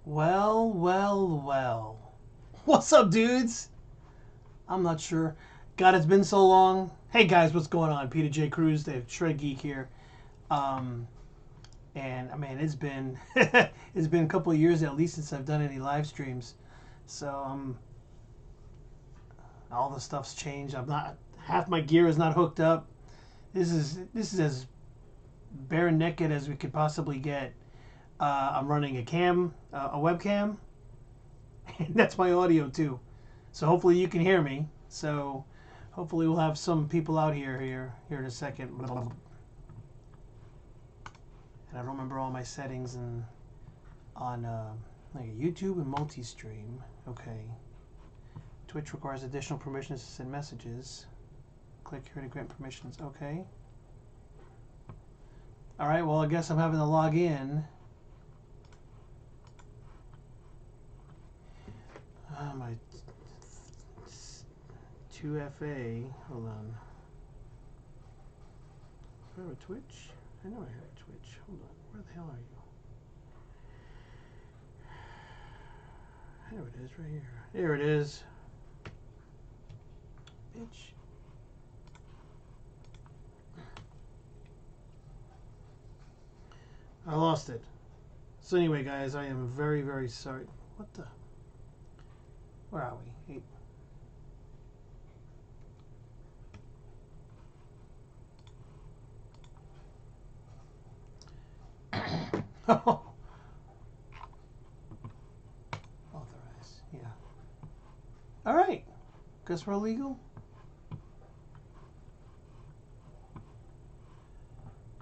Well, well, well. What's up, dudes? I'm not sure. God, it's been so long. Hey, guys, what's going on? Peter J. Cruz, the Shred Geek here. Um, and I mean, it's been it's been a couple of years at least since I've done any live streams. So all the stuff's changed. I'm not half my gear is not hooked up. This is as bare naked as we could possibly get. I'm running a webcam, and that's my audio too. So hopefully you can hear me. So hopefully we'll have some people out here in a second. And I don't remember all my settings and on like YouTube and multi-stream. Okay. Twitch requires additional permissions to send messages. Click here to grant permissions. Okay. All right. Well, I guess I'm having to log in. My 2FA. Hold on. Do I have a Twitch? I know I have a Twitch. Hold on. Where the hell are you? There it is, right here. There it is. Bitch. I lost it. So anyway, guys, I am very, very sorry. What the? Where are we? 8. Authorize. Yeah. All right. Guess we're illegal.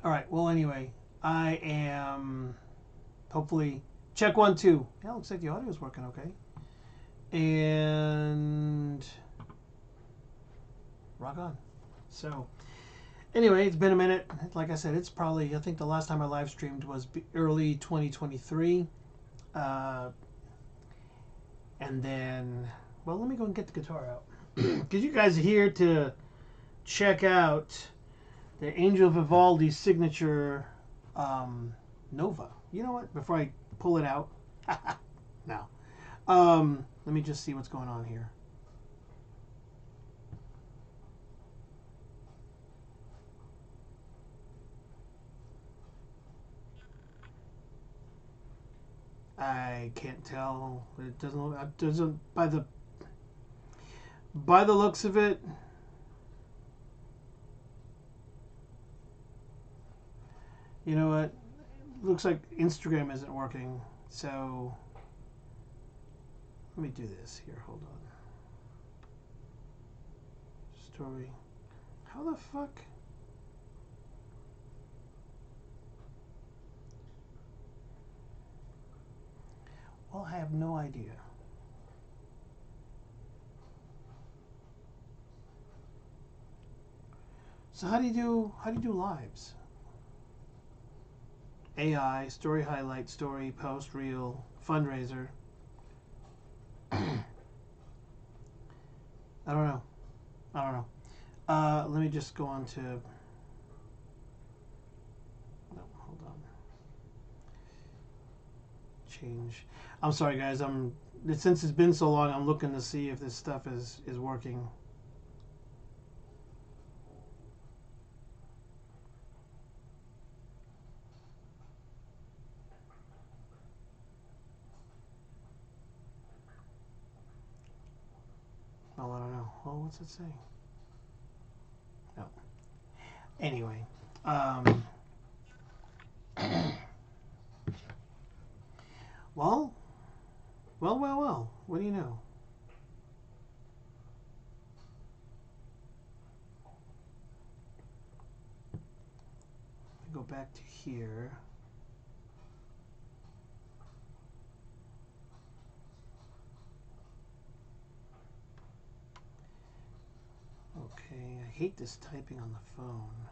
All right. Well, anyway, I am hopefully check 1 2. Yeah, looks like the audio is working okay. And rock on. So anyway, it's been a minute. Like I said, it's probably, I think the last time I live streamed was early 2023. And then, well, let me go and get the guitar out. Because you guys are here to check out the Angel Vivaldi's signature Nova. You know what? Before I pull it out. No. Let me just see what's going on here. I can't tell. It doesn't by the looks of it. You know what? It looks like Instagram isn't working. So let me do this here. Hold on. Story. How the fuck? Well, I have no idea. So how do you do lives? AI, story highlight, story, post, reel, fundraiser. I don't know. Let me just go on to. No, hold on. Change. I'm sorry, guys. Since it's been so long, I'm looking to see if this stuff is working. Oh, I don't know. Well, what's it say? No. Anyway, well. What do you know? Go back to here. Okay, I hate this typing on the phone.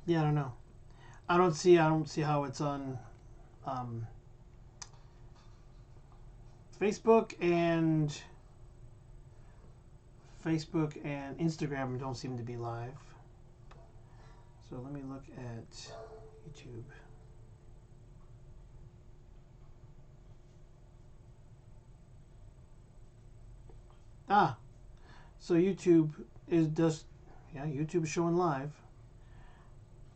Yeah, I don't know. I don't see how it's on Facebook and Facebook and Instagram don't seem to be live. So let me look at YouTube. Ah, so YouTube YouTube is showing live.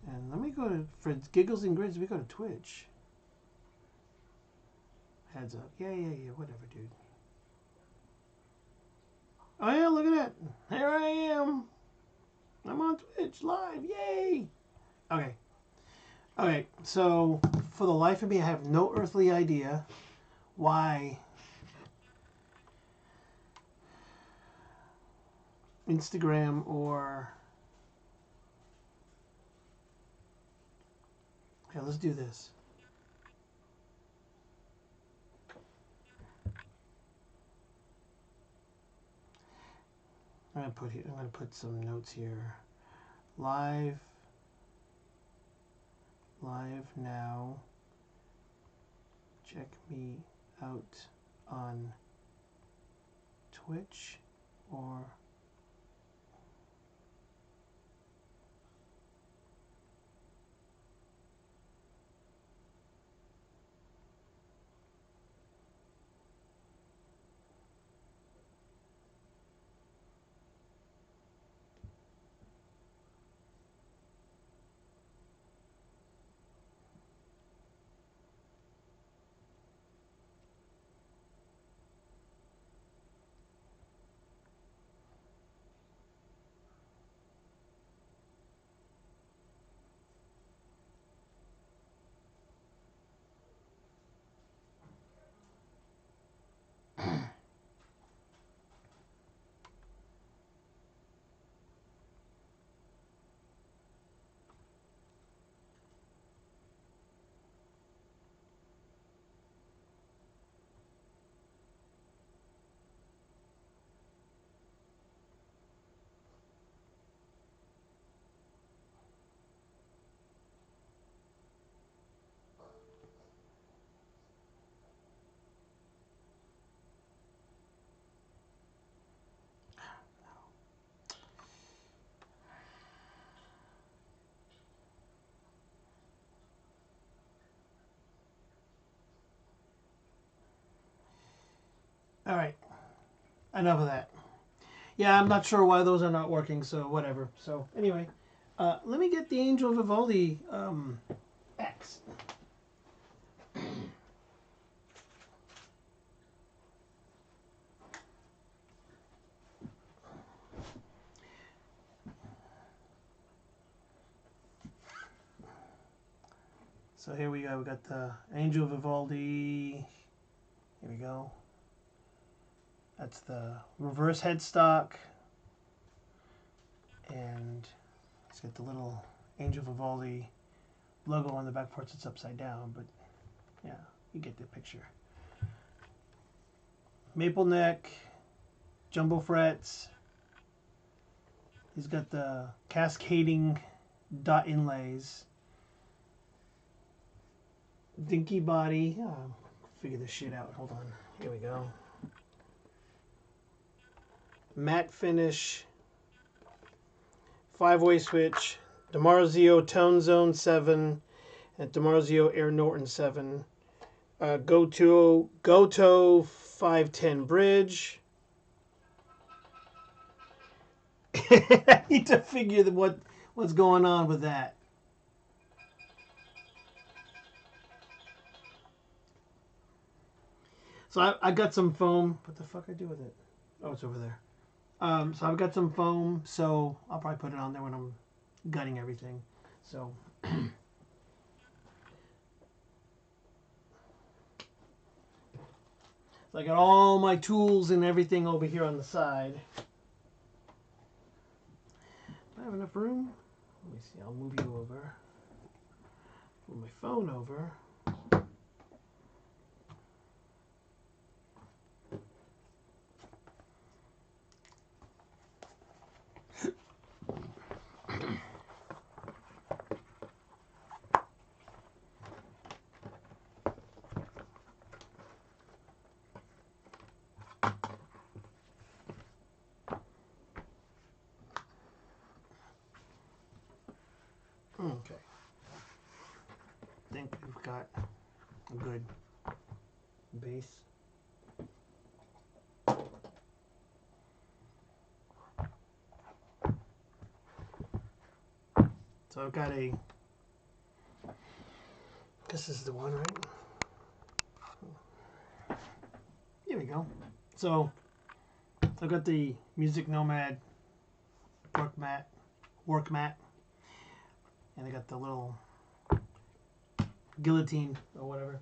And let me go to, for giggles and grins, we go to Twitch. Heads up. Yeah, whatever, dude. Oh yeah, look at that. Here I am. I'm on Twitch live. Yay. Okay, so for the life of me, I have no earthly idea why Instagram or... Okay, let's do this. I'm gonna put some notes here. Live now. Check me out on Twitch or all right. Enough of that. Yeah, I'm not sure why those are not working, so whatever. So anyway, let me get the Angel Vivaldi X. So here we go. We got the Angel Vivaldi. Here we go. That's the reverse headstock. And it's got the little Angel Vivaldi logo on the back part. It's upside down, but yeah, you get the picture. Maple neck, jumbo frets. He's got the cascading dot inlays. Dinky body. Figure this shit out. Hold on. Here we go. Matte finish. 5-way switch. DiMarzio Tone Zone 7 and DiMarzio Air Norton 7. Goto 510 bridge. I need to figure what's going on with that. So I got some foam. What the fuck I do with it? Oh, it's over there. So I've got some foam, so I'll probably put it on there when I'm gutting everything. So I got all my tools and everything over here on the side. Do I have enough room? Let me see. I'll move you over. Move my phone over. got a good bass. So I've got a, this is the one, right? Here we go. So I've got the Music Nomad work mat, and I got the little guillotine or whatever.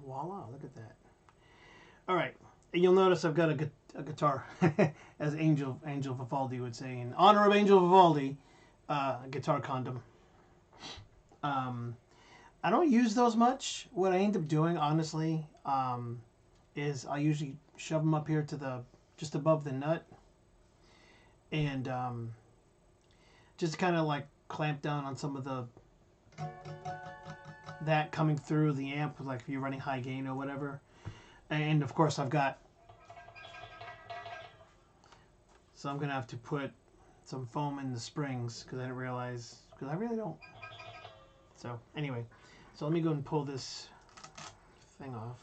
Voila, look at that. All right, and you'll notice I've got a guitar, as Angel Vivaldi would say, in honor of Angel Vivaldi, a guitar condom. I don't use those much. What I end up doing, honestly, is I usually shove them up here to the, just above the nut, and just kind of like clamp down on some of the, that coming through the amp, like if you're running high gain or whatever. And of course I've got, so I'm gonna have to put some foam in the springs because I didn't realize, because I really don't. So anyway, so let me go and pull this thing off,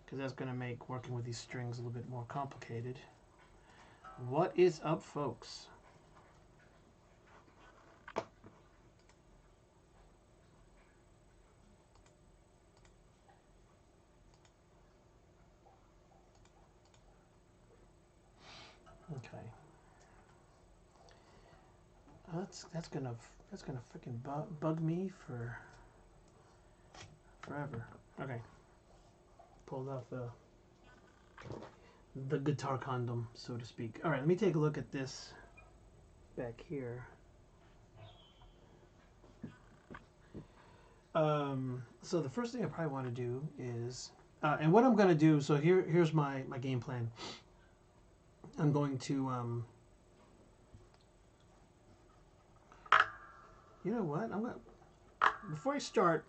because that's gonna make working with these strings a little bit more complicated. What is up, folks? Okay. That's gonna freaking bug me for forever. Okay. Pulled off the guitar condom, so to speak. All right, let me take a look at this back here. So the first thing I probably want to do is, and what I'm going to do, so here's my game plan. I'm going to, you know what, before I start,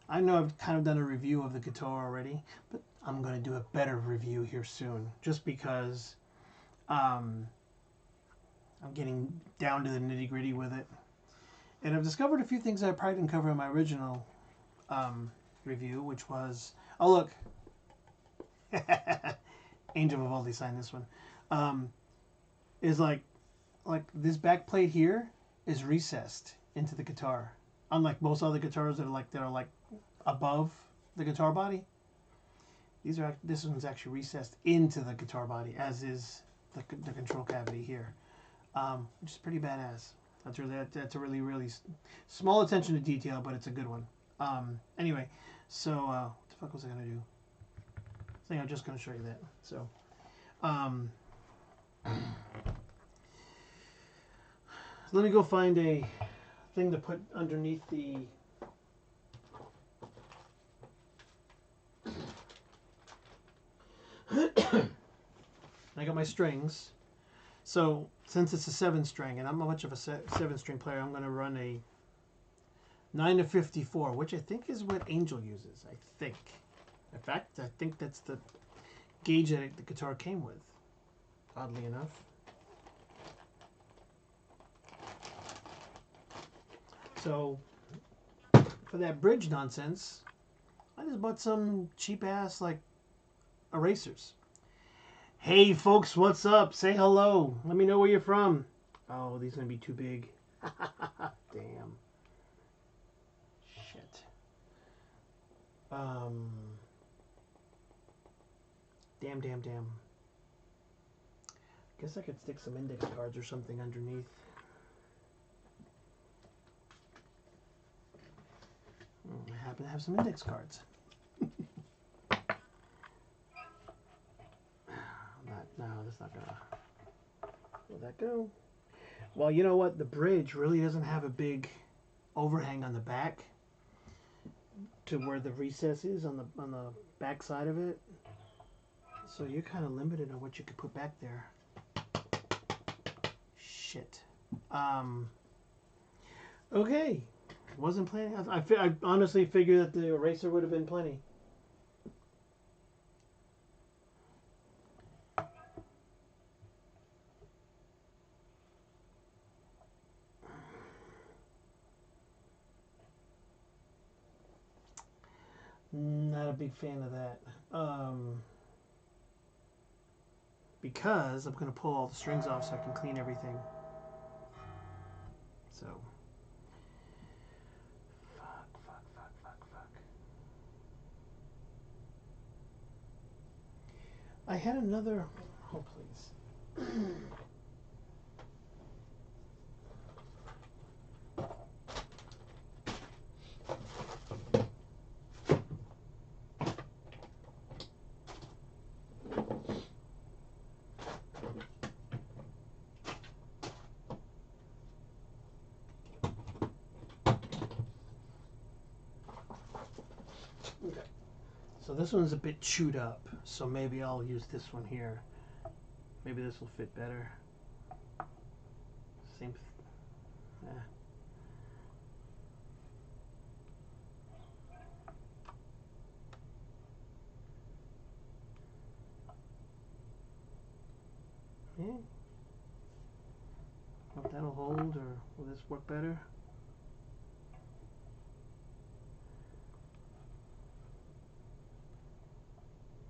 I know I've kind of done a review of the guitar already, but I'm going to do a better review here soon, just because I'm getting down to the nitty-gritty with it. And I've discovered a few things that I probably didn't cover in my original review, which was, oh look, Angel Vivaldi signed this one, is like this back plate here is recessed into the guitar. Unlike most other guitars that are like above the guitar body, this one's actually recessed into the guitar body, as is the control cavity here, which is pretty badass. That's a really small attention to detail, but it's a good one. Anyway, so what the fuck was I gonna do? I think I'm just gonna show you that. So, let me go find a thing to put underneath the. I got my strings. So since it's a 7-string, and I'm not much of a 7-string player, I'm going to run a 9 to 54, which I think is what Angel uses. I think. In fact, I think that's the gauge that the guitar came with. Oddly enough. So for that bridge nonsense, I just bought some cheap ass like erasers. Hey folks, what's up? Say hello. Let me know where you're from. Oh, these are gonna be too big. Damn. Shit. Damn. Guess I could stick some index cards or something underneath. I happen to have some index cards. No, that's not gonna. Will that go? Well, you know what? The bridge really doesn't have a big overhang on the back to where the recess is on the back side of it. So you're kind of limited on what you could put back there. Shit. Okay. Wasn't planning. I honestly figured that the eraser would have been plenty. not a big fan of that. Because I'm going to pull all the strings off so I can clean everything. So, fuck. I had another, oh please. Okay, so this one's a bit chewed up, so maybe I'll use this one here. Maybe this will fit better. Same. Yeah. Yeah. Hope that'll hold, or will this work better?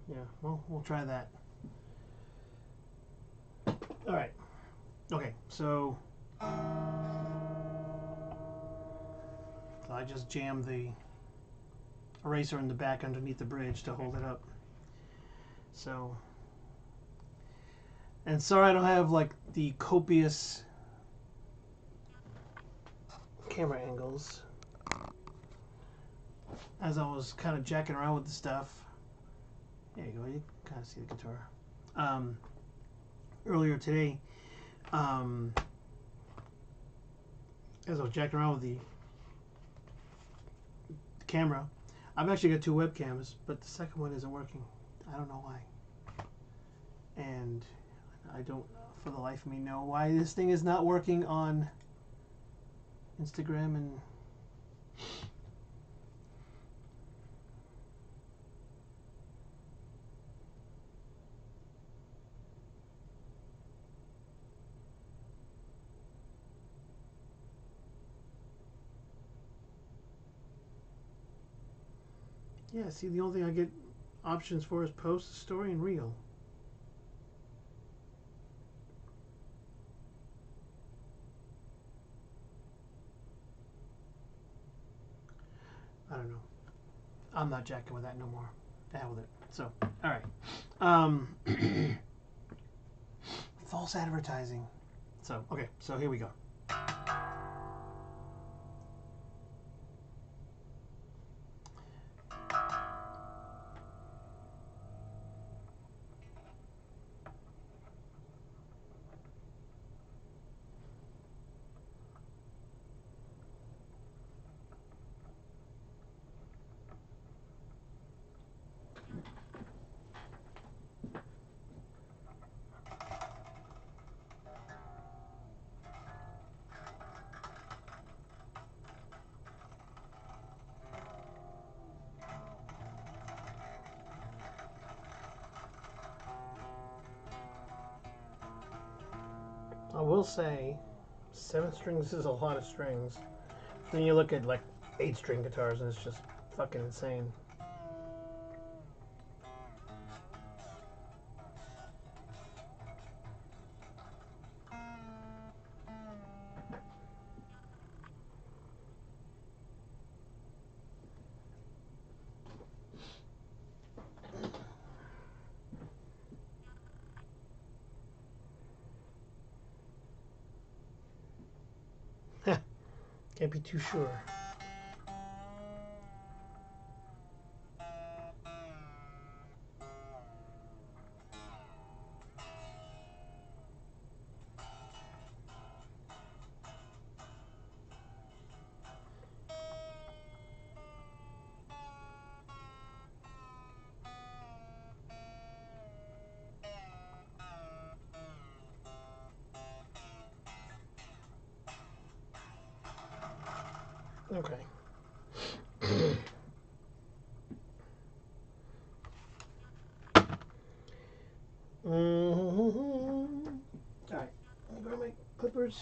Yeah, well, we'll try that. All right. Okay, so I just jammed the eraser in the back underneath the bridge to hold it up. So, and sorry I don't have like the copious camera angles, as I was kind of jacking around with the stuff. There you go, you can kind of see the guitar. Earlier today, as I was jacking around with the camera, I've actually got two webcams, but the second one isn't working. I don't know why. And I don't, for the life of me, know why this thing is not working on Instagram and yeah, see, the only thing I get options for is post, story, and reel. I don't know. I'm not jacking with that no more. To hell with it. So, all right. False advertising. So, okay. So here we go. I will say 7 strings is a lot of strings. Then you look at like 8-string guitars and it's just fucking insane. Can't be too sure. Okay. Alright, let me grab my clippers.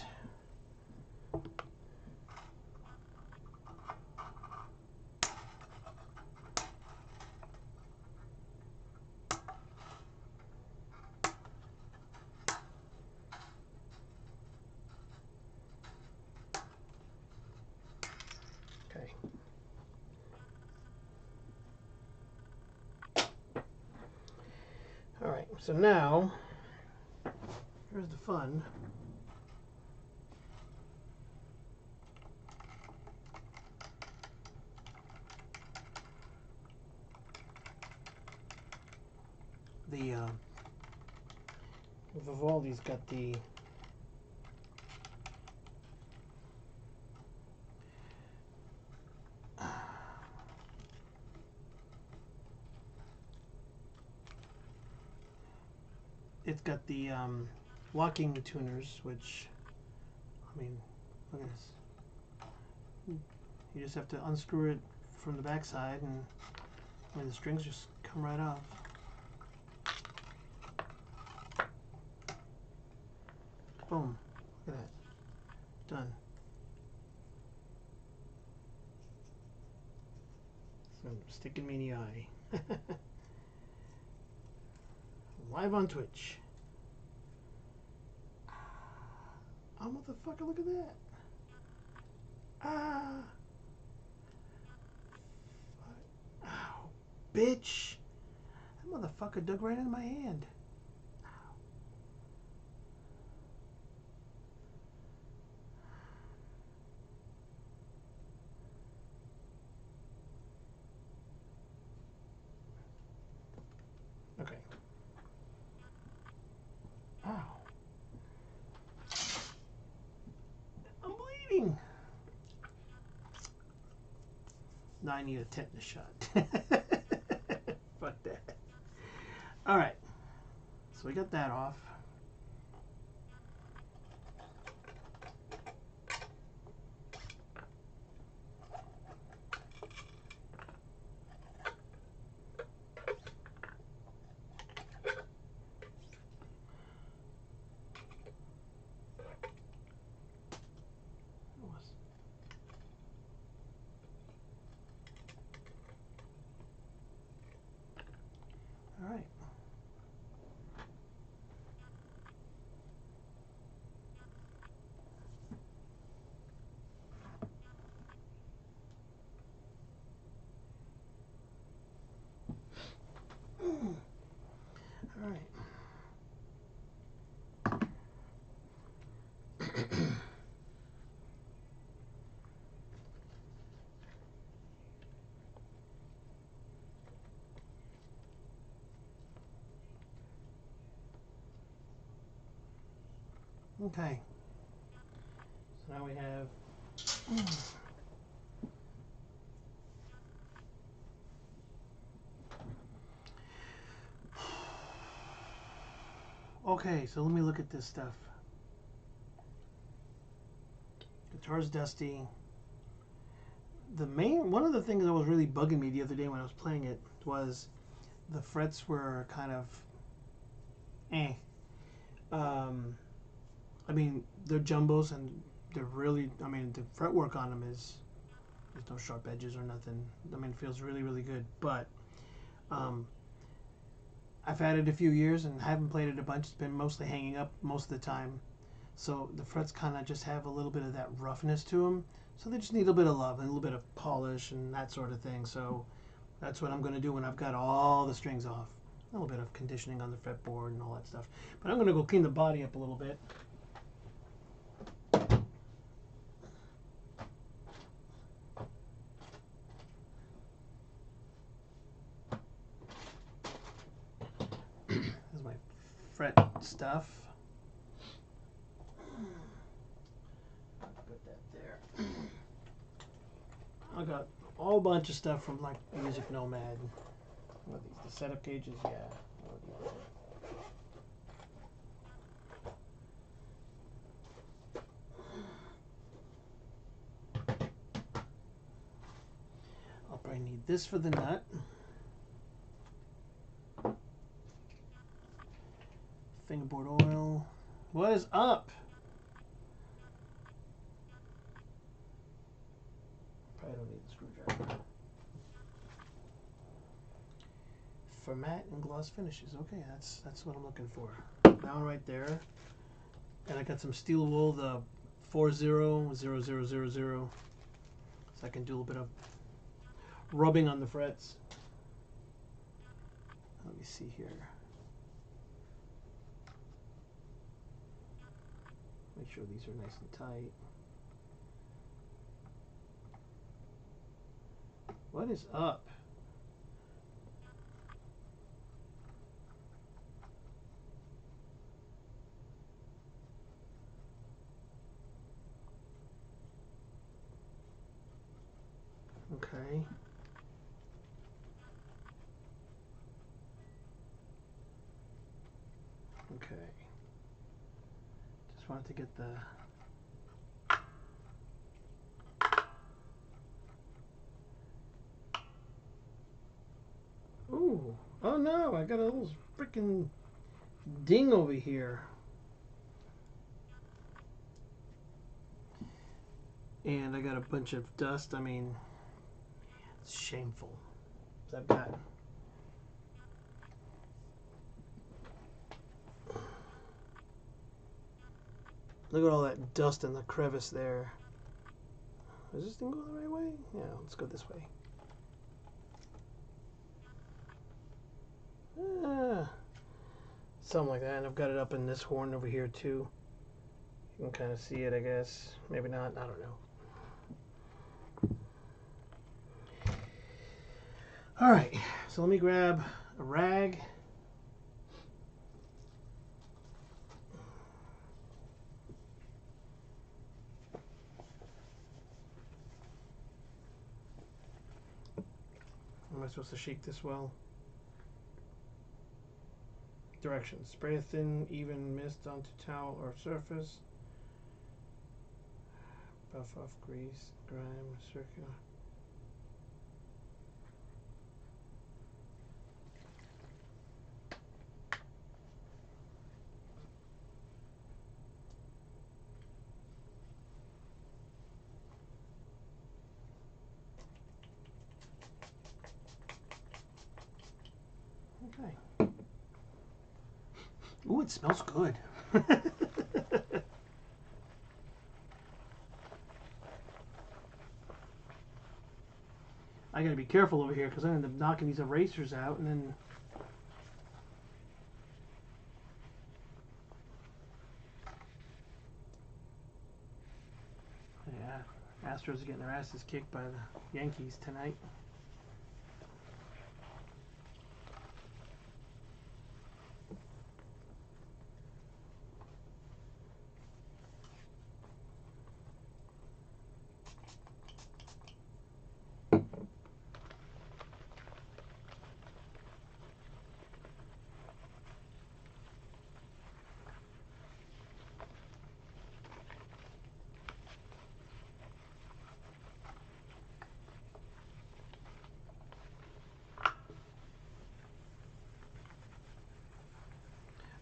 So now, here's the fun. The Vivaldi's got the locking tuners, which, I mean, look at this. You just have to unscrew it from the backside, and I mean the strings just come right off. Boom! Look at that. Done. So sticking me in the eye. Live on Twitch. Oh, motherfucker, look at that. Ah. Ow. Bitch. That motherfucker dug right into my hand. Okay. Ow. I'm bleeding. Now I need a tetanus shot. Fuck that. Alright. So we got that off. Alright. Alright. Okay. So now we have okay, so let me look at this stuff. Guitar's dusty. One of the things that was really bugging me the other day when I was playing it was the frets were kind of I mean, they're jumbos and they're really, I mean, the fretwork on them there's no sharp edges or nothing. I mean, it feels really, really good. But I've had it a few years and haven't played it a bunch. It's been mostly hanging up most of the time. So the frets kind of just have a little bit of that roughness to them. So they just need a little bit of love and a little bit of polish and that sort of thing. So that's what I'm going to do when I've got all the strings off. A little bit of conditioning on the fretboard and all that stuff. But I'm going to go clean the body up a little bit. This is my fret stuff. Put that there. I got a whole bunch of stuff from like Music Nomad. What are these? The setup gauges? Yeah. I'll probably need this for the nut. Fingerboard oil. What is up? Probably don't need the screwdriver. For matte and gloss finishes. Okay, that's what I'm looking for. That one right there. And I got some steel wool, the 400000. So I can do a little bit of rubbing on the frets. Let me see here. Make sure these are nice and tight. What is up? Okay. Okay. Just wanted to get the ooh. Oh no, I got a little freaking ding over here. And I got a bunch of dust. I mean, it's shameful. I've got look at all that dust in the crevice there. Is this thing going the right way? Yeah, let's go this way. Something like that. And I've got it up in this horn over here too. You can kind of see it, I guess. Maybe not. I don't know. All right. So let me grab a rag. Am I supposed to shake this well? Directions. Spray a thin, even mist onto towel or surface. Buff off grease, grime, circular. Okay. Ooh, it smells good. I gotta be careful over here because I end up knocking these erasers out and then yeah, Astros are getting their asses kicked by the Yankees tonight.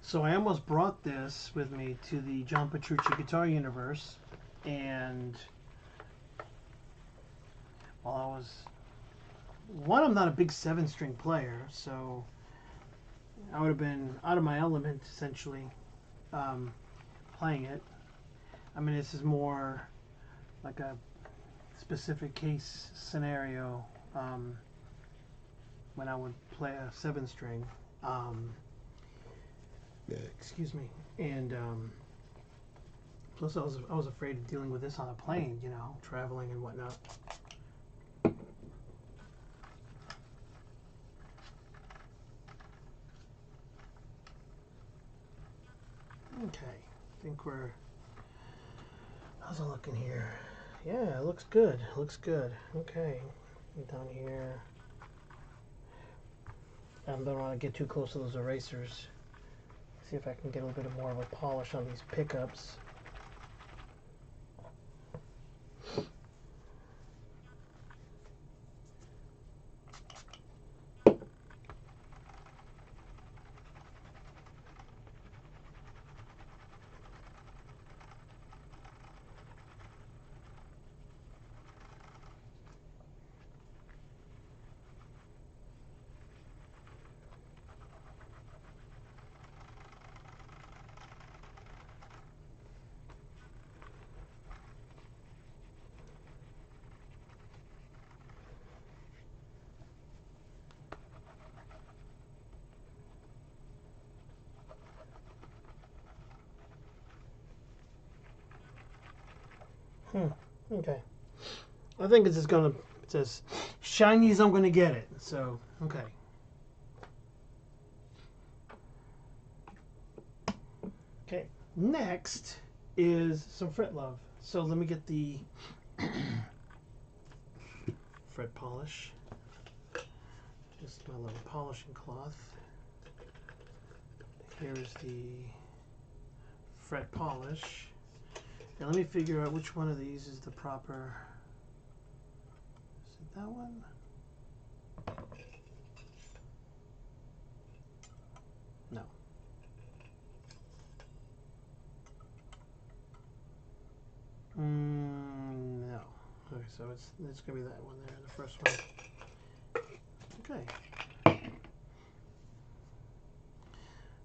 So I almost brought this with me to the John Petrucci Guitar Universe, and while I was I'm not a big 7-string player, so I would have been out of my element essentially playing it. I mean, this is more like a specific case scenario when I would play a 7-string. Excuse me. And plus, I was afraid of dealing with this on a plane, you know, traveling and whatnot. Okay, I think we're. How's it looking here? Yeah, it looks good. It looks good. Okay, down here. I don't want to get too close to those erasers. See if I can get a little bit more of a polish on these pickups. Okay. I think it's just gonna. It says shiny as I'm gonna get it. So okay. Okay. Next is some fret love. So let me get the fret polish. Just my little polishing cloth. Here is the fret polish. Now let me figure out which one of these is the proper. Is it that one? No. No. Okay, so it's gonna be that one there, the first one. Okay.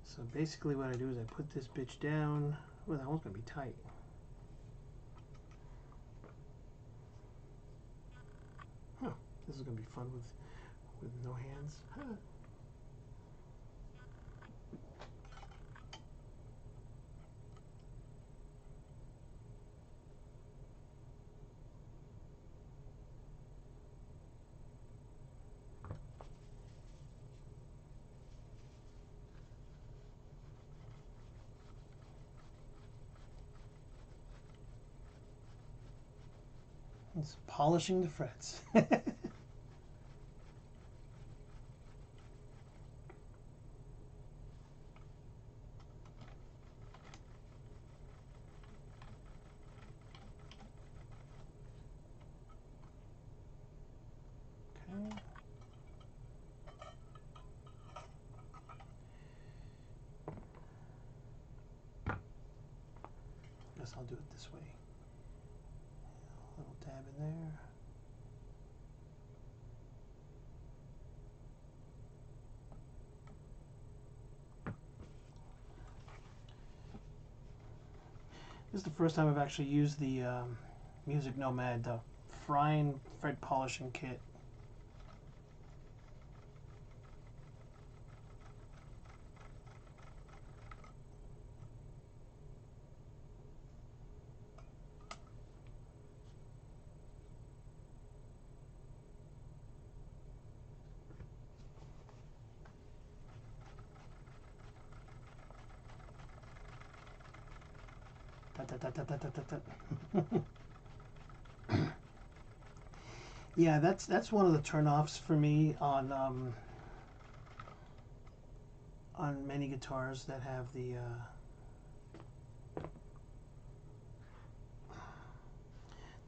So basically what I do is I put this bitch down. Well, that one's gonna be tight. Huh. This is gonna be fun with no hands. Huh. It's polishing the frets. Okay. Guess I'll do it this way. A little dab in there. This is the first time I've actually used the Music Nomad, the fine fret polishing kit. Yeah, that's one of the turnoffs for me on many guitars that have the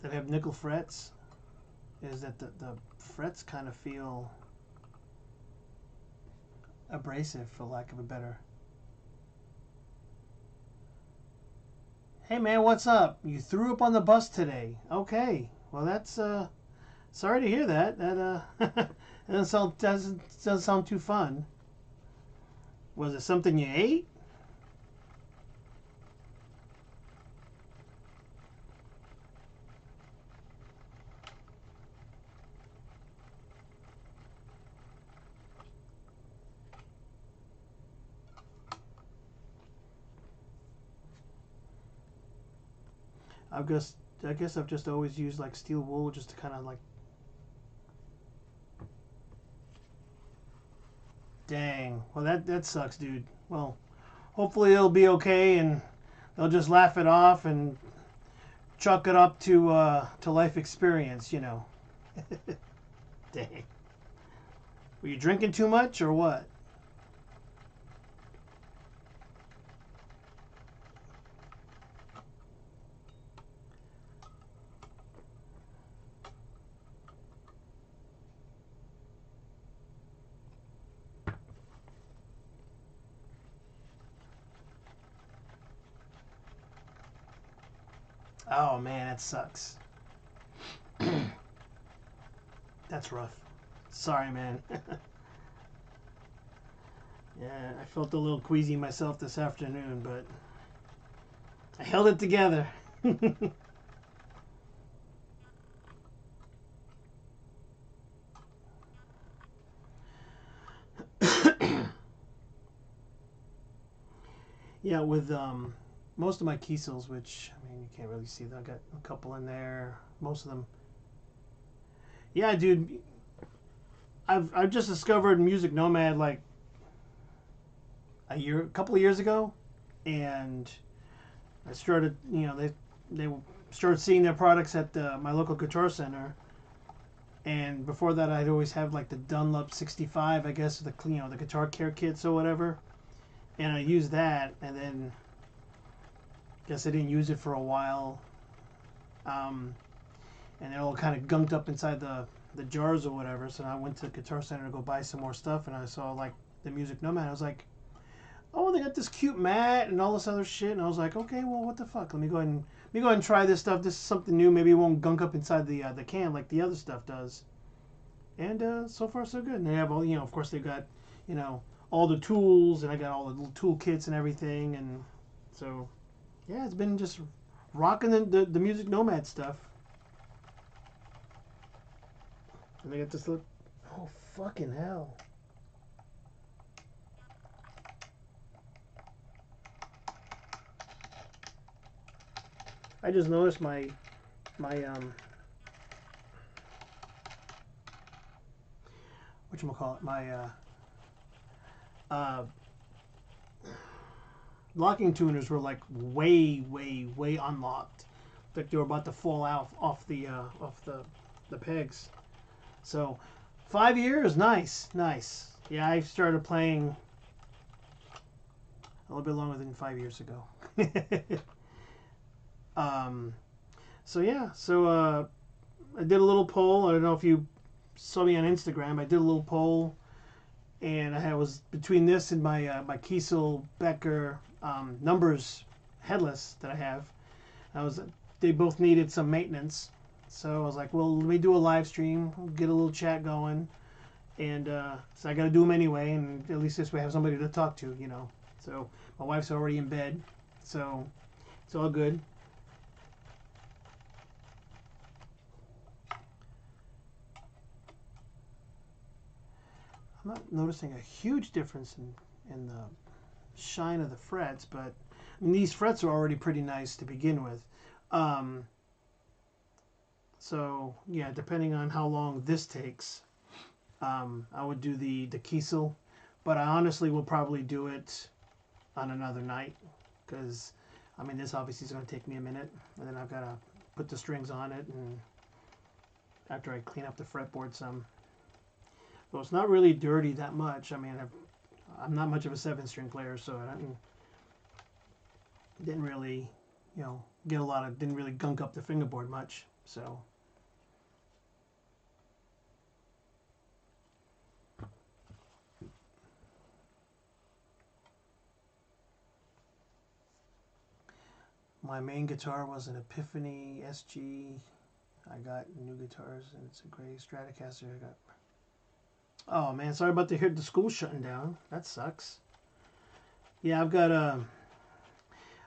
that have nickel frets, is that the frets kind of feel abrasive, for lack of a better. Hey man, what's up? You threw up on the bus today. Okay, well that's sorry to hear that. That doesn't sound too fun. Was it something you ate? I guess I've just always used like steel wool just to kind of like. Dang. Well, that sucks, dude. Well, hopefully it'll be okay and they'll just laugh it off and chalk it up to life experience, you know. Dang. Were you drinking too much or what? Oh man, that sucks. That's rough. Sorry, man. Yeah, I felt a little queasy myself this afternoon, but I held it together. Yeah, with most of my Kiesels, which I mean you can't really see them. I got a couple in there. Most of them. Yeah, dude. I've just discovered Music Nomad like a couple of years ago, and I started, they started seeing their products at my local Guitar Center. And before that, I'd always have like the Dunlop 65, I guess, the the guitar care kits or whatever, and I used that, and then I guess I didn't use it for a while, and it all kind of gunked up inside the jars or whatever. So I went to the Guitar Center to go buy some more stuff, and I saw like the Music Nomad. I was like, oh, they got this cute mat and all this other shit, and I was like, okay, well, what the fuck? Let me go ahead and try this stuff. This is something new. Maybe it won't gunk up inside the can like the other stuff does. And so far so good. And they have all, of course they've got, all the tools, and I got all the little tool kits and everything, and so yeah, it's been just rocking the Music Nomad stuff. And they got this look. Oh fucking hell! I just noticed my whatchamacallit, my locking tuners were like way unlocked. Like they were about to fall out off the pegs. So 5 years, nice. Yeah, I started playing a little bit longer than 5 years ago. So yeah, I did a little poll. I don't know if you saw me on Instagram. I did a little poll, and I was between this and my Kiesel Becker numbers headless that I have. They both needed some maintenance, so I was like, well, let me do a live stream, get a little chat going, and so I got to do them anyway, and at least this way I have somebody to talk to, So my wife's already in bed, so it's all good. I'm not noticing a huge difference in the shine of the frets, but I mean, these frets are already pretty nice to begin with. So yeah, depending on how long this takes, I would do the Kiesel, but I honestly will probably do it on another night, because I mean this obviously is going to take me a minute, and then I've got to put the strings on it, and after I clean up the fretboard some. So it's not really dirty that much. I mean, I'm not much of a 7-string player, so I didn't really, didn't really gunk up the fingerboard much. So my main guitar was an Epiphany SG. I got new guitars, and it's a gray Stratocaster. I got. Oh man, sorry about the school shutting down. That sucks. Yeah, I've got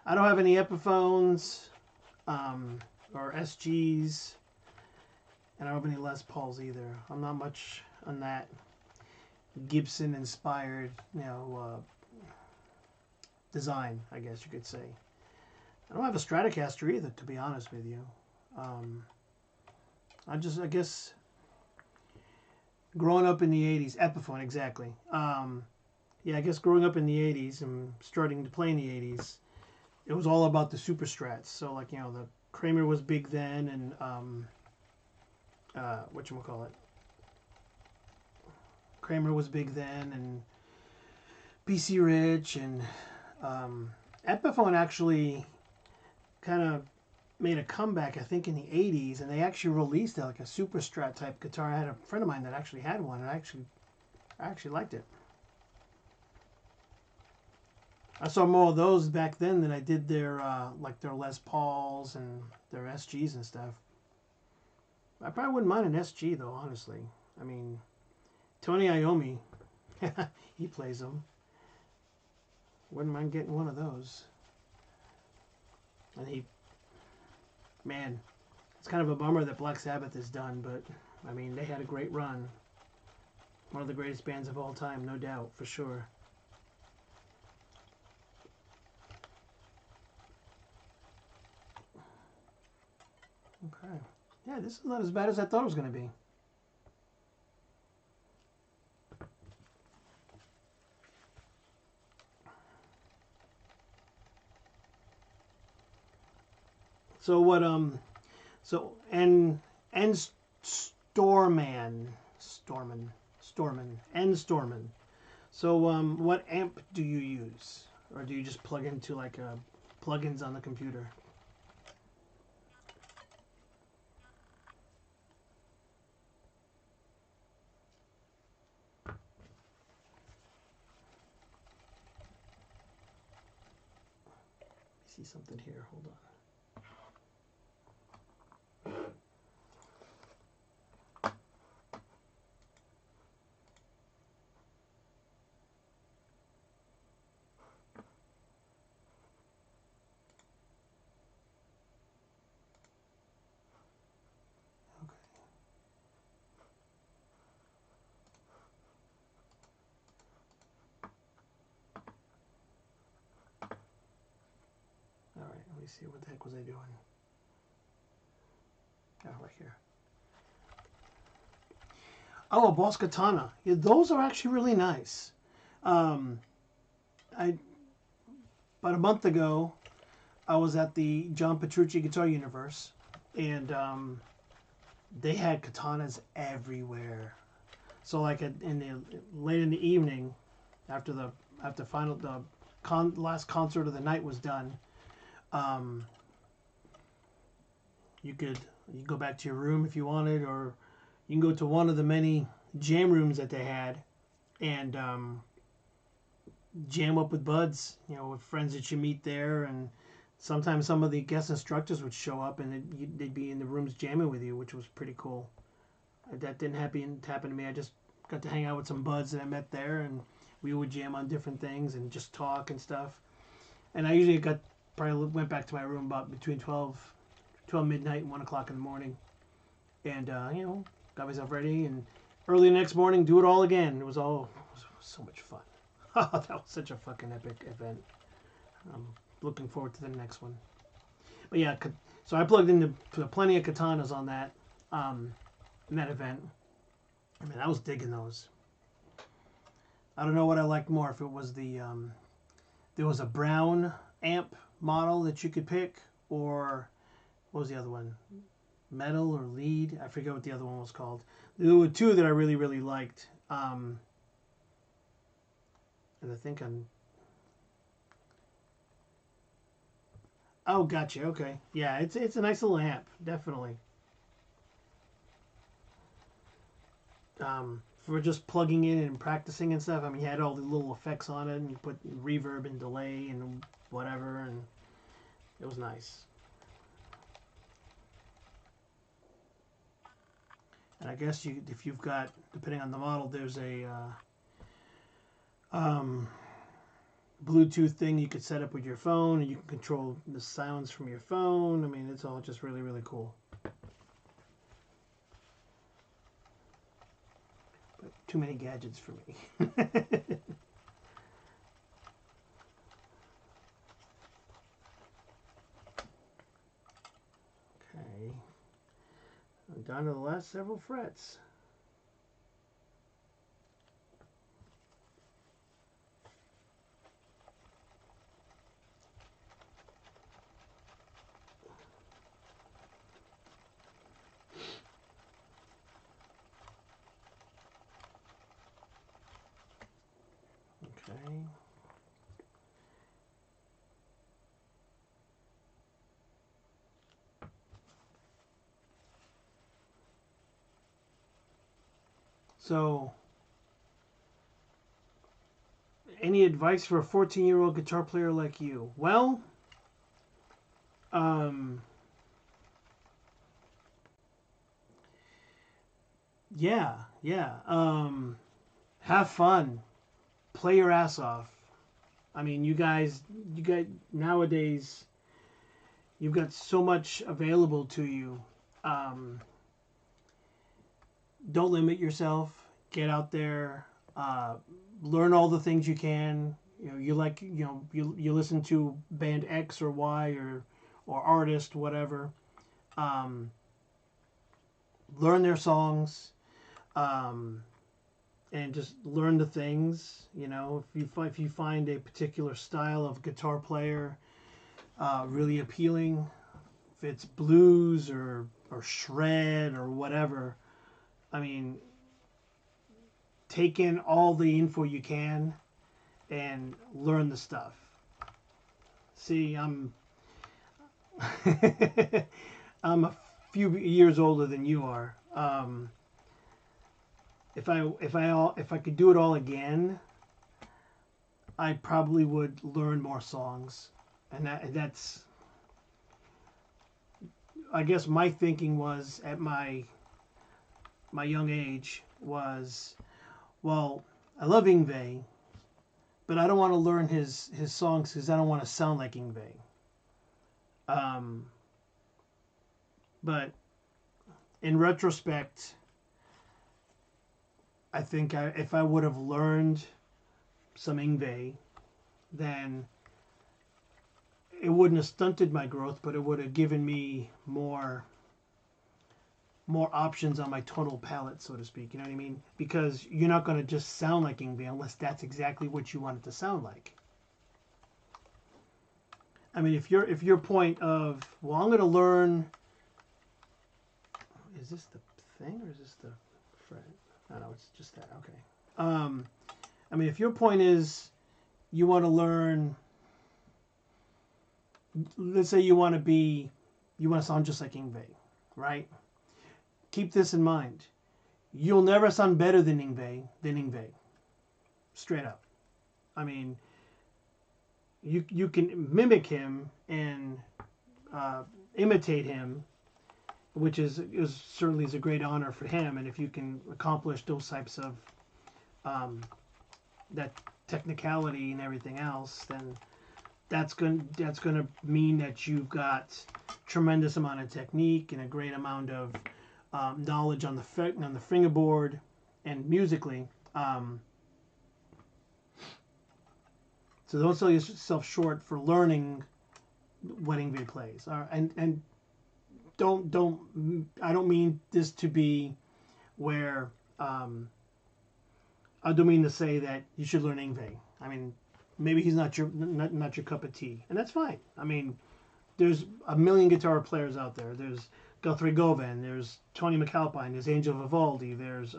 I don't have any Epiphones or SGs, and I don't have any Les Pauls either. I'm not much on that Gibson inspired, design, I guess you could say. I don't have a Stratocaster either, to be honest with you. I guess growing up in the 80s, Epiphone, exactly. Yeah, I guess growing up in the 80s and starting to play in the 80s, it was all about the super strats. So, like, the Kramer was big then, and, whatchamacallit? Kramer was big then, and PC Rich, and Epiphone actually kind of made a comeback, I think, in the 80s, and they actually released like a super strat type guitar. I had a friend of mine that actually had one, and I actually liked it. I saw more of those back then than I did their like their Les Pauls and their SGs and stuff. I probably wouldn't mind an SG though, honestly. I mean, Tony Iommi, he plays them. Wouldn't mind getting one of those. And man, it's kind of a bummer that Black Sabbath is done, but I mean, they had a great run. One of the greatest bands of all time, no doubt, for sure. Okay. Yeah, this is not as bad as I thought it was going to be. So what so and Storman. So what amp do you use? Or do you just plug into like plugins on the computer? See something here. Hold on. All right, let me see. What the heck was I doing? Oh, right here. Oh, a Boss Katana. Yeah, those are actually really nice. Um, I About a month ago, I was at the John Petrucci Guitar Universe, and they had katanas everywhere. So like late in the evening, after the last concert of the night was done, um, you could go back to your room if you wanted, or you can go to one of the many jam rooms that they had, and jam up with buds, with friends that you meet there, and sometimes some of the guest instructors would show up and they'd be in the rooms jamming with you, which was pretty cool. That didn't happen to me. I just got to hang out with some buds that I met there, and we would jam on different things and just talk and stuff. And I usually probably went back to my room about between 12 midnight and 1 o'clock in the morning, and got myself ready, and early the next morning do it all again. It was so much fun. That was such a fucking epic event. I'm looking forward to the next one. But yeah, so I plugged into plenty of katanas on that in that event. I mean, I was digging those. I don't know what I liked more, if it was there was a brown amp model that you could pick, or what was the other one? Metal or lead? I forget what the other one was called. There were two that I really, really liked. And I think Oh, gotcha. Okay. Yeah, it's a nice little amp, definitely. For just plugging in and practicing and stuff. I mean, you had all the little effects on it, and you put reverb and delay and whatever, and it was nice. And I guess if you've got, depending on the model, there's a Bluetooth thing you could set up with your phone, and you can control the sounds from your phone. I mean, it's all just really, really cool. But too many gadgets for me. Okay. I'm down to the last several frets. Okay. So, any advice for a 14-year-old guitar player like you? Well, yeah. Have fun. Play your ass off. I mean, you guys nowadays, you've got so much available to you. Um, don't limit yourself. Get out there. Learn all the things you can. You listen to band X or Y or artist, whatever. Um, learn their songs, and just learn the things. You know, if you find a particular style of guitar player really appealing, if it's blues or shred or whatever, I mean, take in all the info you can and learn the stuff. See, I'm a few years older than you are. If I could do it all again, I probably would learn more songs, and that's, I guess my thinking was at my young age was, well, I love Yngwie, but I don't want to learn his songs because I don't want to sound like Yngwie. But in retrospect, I think if I would have learned some Yngwie, then it wouldn't have stunted my growth, but it would have given me more options on my tonal palette, so to speak. You know what I mean? Because you're not going to just sound like Yngwie unless that's exactly what you want it to sound like. I mean, if your point of, well, I'm going to learn, is this the thing or is this the fret? No, it's just that. Okay. I mean, if your point is you want to learn, let's say you want to sound just like Yngwie, right? Keep this in mind. You'll never sound better than Yngwie. Straight up. I mean, you can mimic him and imitate him, which is certainly a great honor for him. And if you can accomplish those types of that technicality and everything else, then that's going to mean that you've got tremendous amount of technique and a great amount of knowledge on the fingerboard and musically. So don't sell yourself short for learning what Yngwie plays. And I don't mean this to be where I don't mean to say that you should learn Yngwie. I mean, maybe he's not your cup of tea, and that's fine. I mean, there's a million guitar players out there. There's Guthrie Govan, there's Tony McAlpine, there's Angel Vivaldi, there's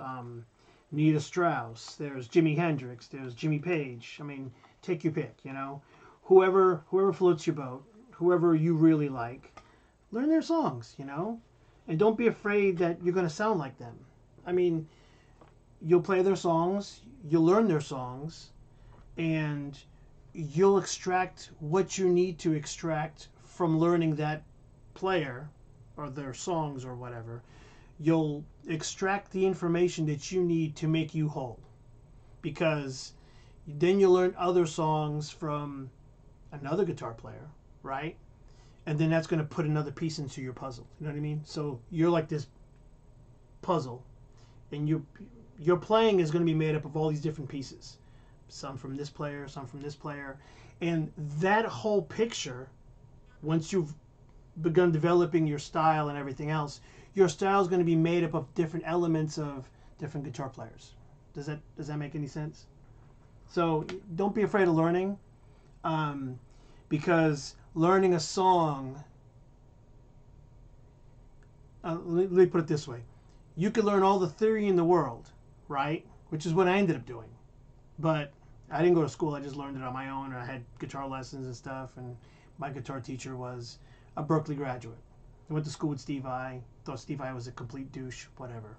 Nita Strauss, there's Jimi Hendrix, there's Jimmy Page. I mean, take your pick, you know. Whoever floats your boat, whoever you really like, learn their songs, you know. And don't be afraid that you're going to sound like them. I mean, you'll play their songs, you'll learn their songs, and you'll extract what you need to extract from learning that player or their songs or whatever. You'll extract the information that you need to make you whole, because then you learn other songs from another guitar player, right? And then that's going to put another piece into your puzzle. You know what I mean? So you're like this puzzle, and your playing is going to be made up of all these different pieces. Some from this player, some from this player. And that whole picture, once you've begun developing your style and everything else, your style is going to be made up of different elements of different guitar players. Does that make any sense? So don't be afraid of learning, because learning a song, let me put it this way. You could learn all the theory in the world, right? Which is what I ended up doing. But I didn't go to school. I just learned it on my own. I had guitar lessons and stuff, and my guitar teacher was a Berkeley graduate. I went to school with Steve Vai. Thought Steve Vai was a complete douche. Whatever.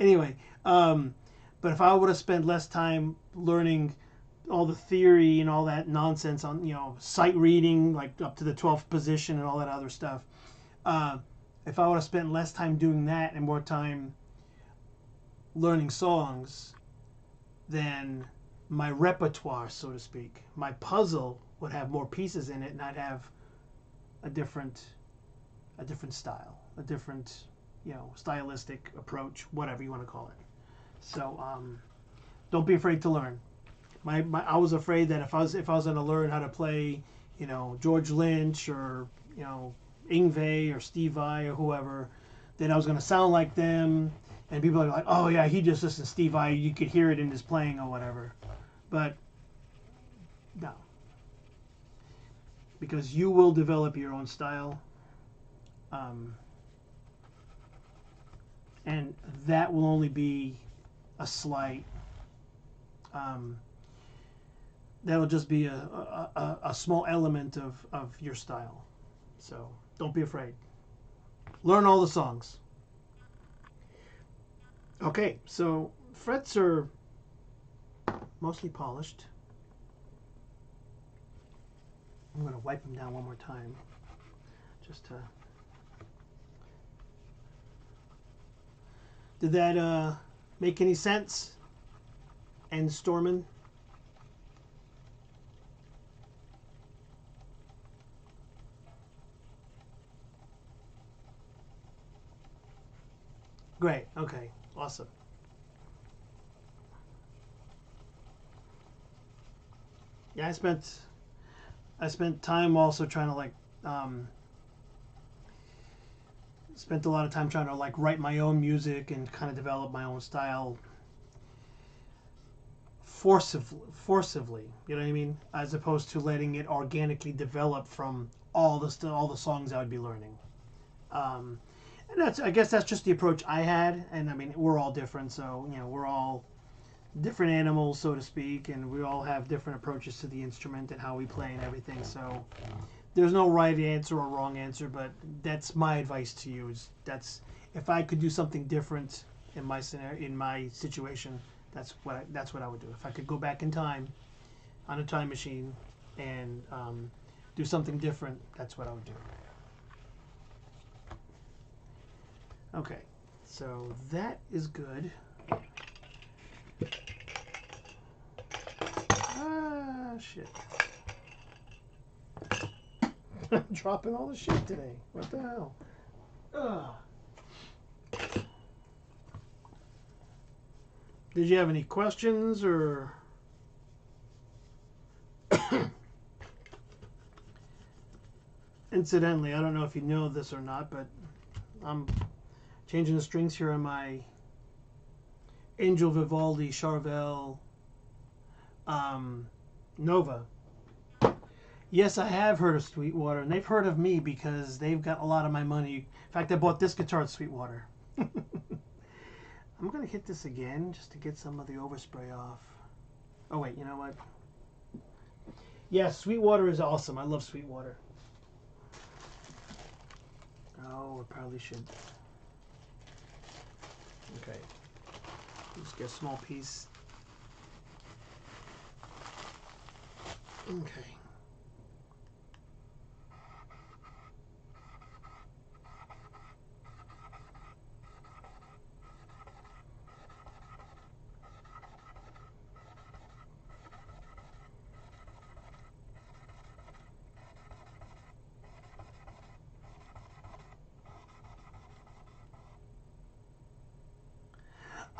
Anyway, but if I would have spent less time learning all the theory and all that nonsense on, you know, sight reading, like up to the 12th position and all that other stuff, if I would have spent less time doing that and more time learning songs, then my repertoire, so to speak, my puzzle would have more pieces in it, and I'd have a different style, a different, you know, stylistic approach, whatever you want to call it. So don't be afraid to learn. I was afraid that if I was going to learn how to play, you know, George Lynch or, you know, Ingve or Steve Vai or whoever, that I was going to sound like them. And people are like, oh yeah, he just listens to Steve Vai. You could hear it in his playing or whatever. But no. Because you will develop your own style. And that will only be a slight. That'll just be a small element of your style. So don't be afraid. Learn all the songs. Okay, so frets are mostly polished. I'm going to wipe them down one more time. Just to... Did that make any sense? And Stormin? Great. Okay. Awesome. Yeah, I spent time also trying to spent a lot of time trying to write my own music and kind of develop my own style forcibly, you know what I mean, as opposed to letting it organically develop from all the songs I would be learning. And I guess that's just the approach I had, and I mean we're all different, so we're all different animals, so to speak, and we all have different approaches to the instrument and how we play and everything. So there's no right answer or wrong answer, but that's my advice to you. That's if I could do something different in my scenario, in my situation, that's what I would do. If I could go back in time on a time machine and do something different, that's what I would do. Okay, so that is good. Ah, shit. I'm dropping all the shit today. What the hell? Ugh. Did you have any questions or... Incidentally, I don't know if you know this or not, but I'm changing the strings here on my Angel Vivaldi Charvel Nova. Yes, I have heard of Sweetwater, and they've heard of me because they've got a lot of my money. In fact, I bought this guitar at Sweetwater. I'm going to hit this again just to get some of the overspray off. Oh, wait, you know what? Yeah, Sweetwater is awesome. I love Sweetwater. Oh, we probably should. Okay. Just get a small piece. Okay.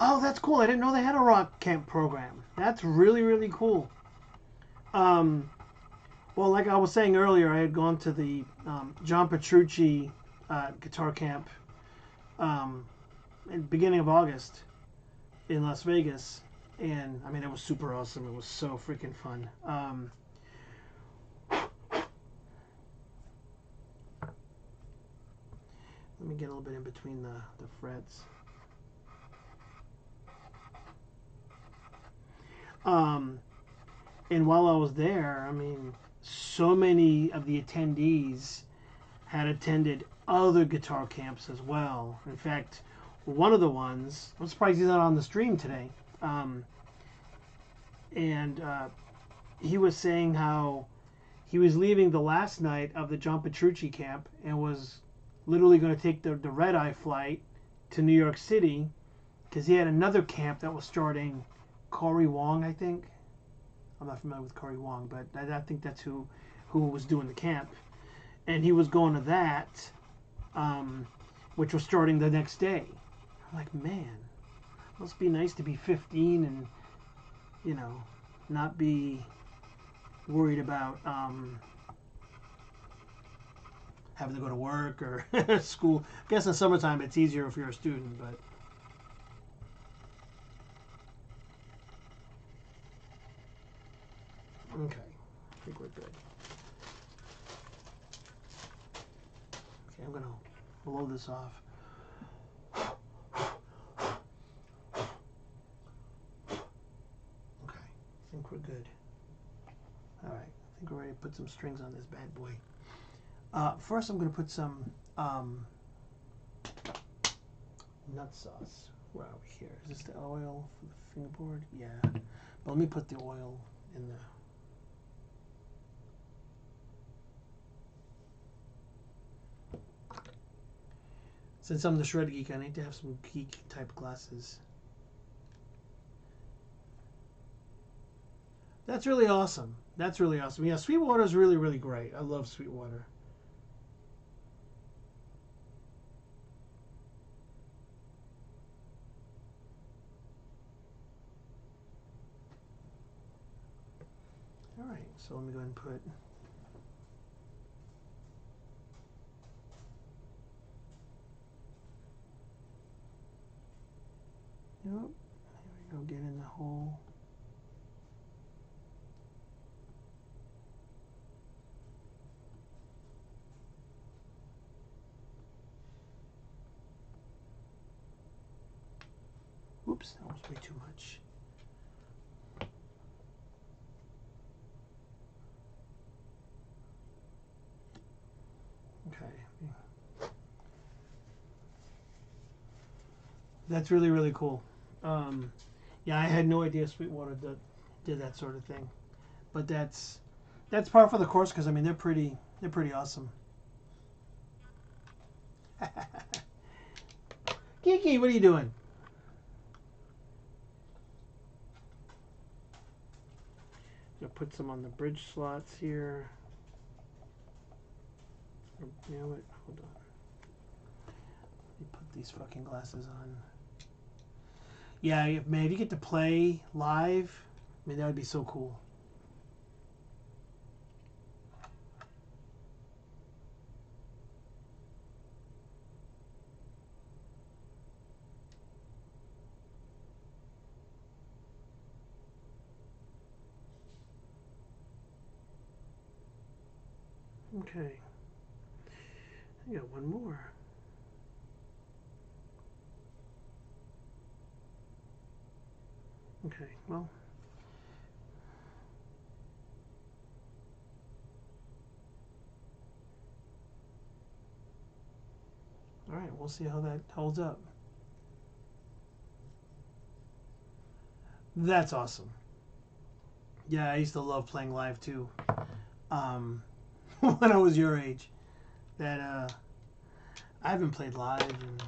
Oh, that's cool. I didn't know they had a rock camp program. That's really, really cool. Well, like I was saying earlier, I had gone to the John Petrucci guitar camp in the beginning of August in Las Vegas. And, I mean, it was super awesome. It was so freaking fun. Let me get a little bit in between the frets. And while I was there, I mean, so many of the attendees had attended other guitar camps as well. In fact, one of the ones, I'm surprised he's not on the stream today. He was saying how he was leaving the last night of the John Petrucci camp and was literally going to take the red-eye flight to New York City because he had another camp that was starting. Corey Wong, I think. I'm not familiar with Corey Wong, but I think that's who was doing the camp. And he was going to that, which was starting the next day. I'm like, man, must be nice to be 15 and, you know, not be worried about having to go to work or school. I guess in the summertime it's easier if you're a student, but. Okay, I think we're good. Okay, I'm gonna blow this off. Okay, I think we're good. All right, I think we're ready to put some strings on this bad boy. First, I'm gonna put some nut sauce. Where are we here? Is this the oil for the fingerboard? Yeah. But let me put the oil in the. Since I'm the shred geek, I need to have some geek type glasses. That's really awesome. That's really awesome. Yeah, Sweetwater is really, really great. I love Sweetwater. All right, so let me go ahead and put. Yep. There we go. Get in the hole. Oops, that was way too much. Okay. That's really, really cool. Yeah, I had no idea Sweetwater did that sort of thing, but that's par for the course because I mean they're pretty awesome. Geeky, what are you doing? I'll put some on the bridge slots here. You know what? Hold on. Let me put these fucking glasses on. Yeah, man, if you get to play live, I mean, that would be so cool. Okay. I got one more. Okay, well. All right, we'll see how that holds up. That's awesome. Yeah, I used to love playing live too. When I was your age. That I haven't played live and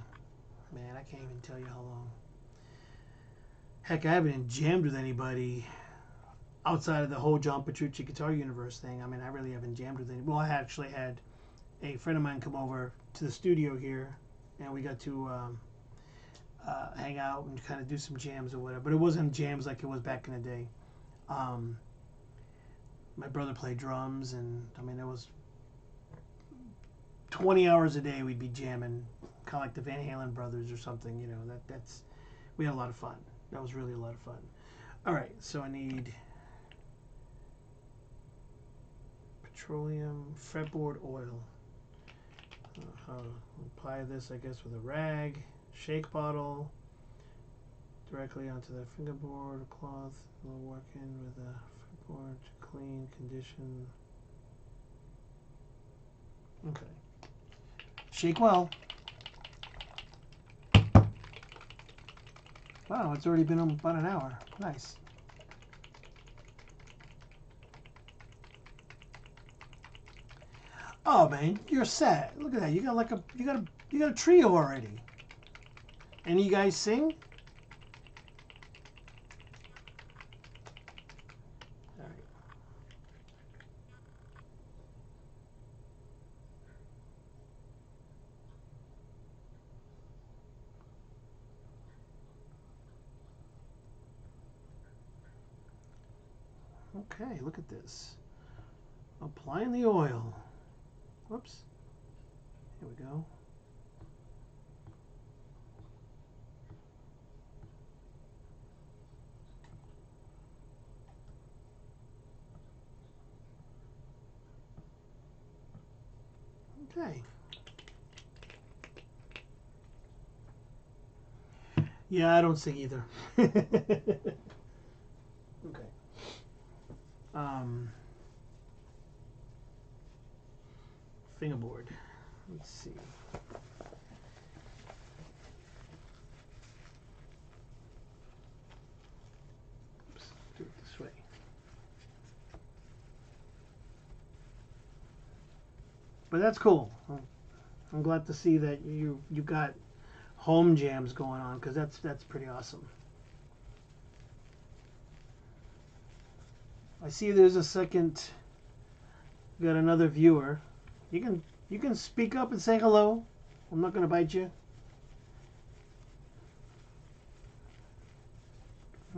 man, I can't even tell you how long. Heck, I haven't jammed with anybody outside of the whole John Petrucci Guitar Universe thing. I mean, I really haven't jammed with any. Well, I actually had a friend of mine come over to the studio here, and we got to hang out and kind of do some jams or whatever. But it wasn't jams like it was back in the day. My brother played drums, and I mean, it was 20 hours a day we'd be jamming, kind of like the Van Halen brothers or something. You know, that's we had a lot of fun. That was really a lot of fun. All right, so I need petroleum fretboard oil. Apply this, I guess, with a rag, shake bottle, directly onto the fingerboard or cloth. We'll work in with the fretboard to clean, condition. Okay. Shake well. Wow, it's already been about an hour. Nice. Oh man, you're set. Look at that. You got like you got a trio already. And you guys sing? All right. Okay, look at this. Applying the oil. Whoops. Here we go. Okay. Yeah, I don't sing either. Okay. Fingerboard. Let's see. Oops, do it this way. But that's cool. I'm glad to see that you got home jams going on, because that's pretty awesome. I see there's a second. Got another viewer. You can speak up and say hello. I'm not gonna bite you.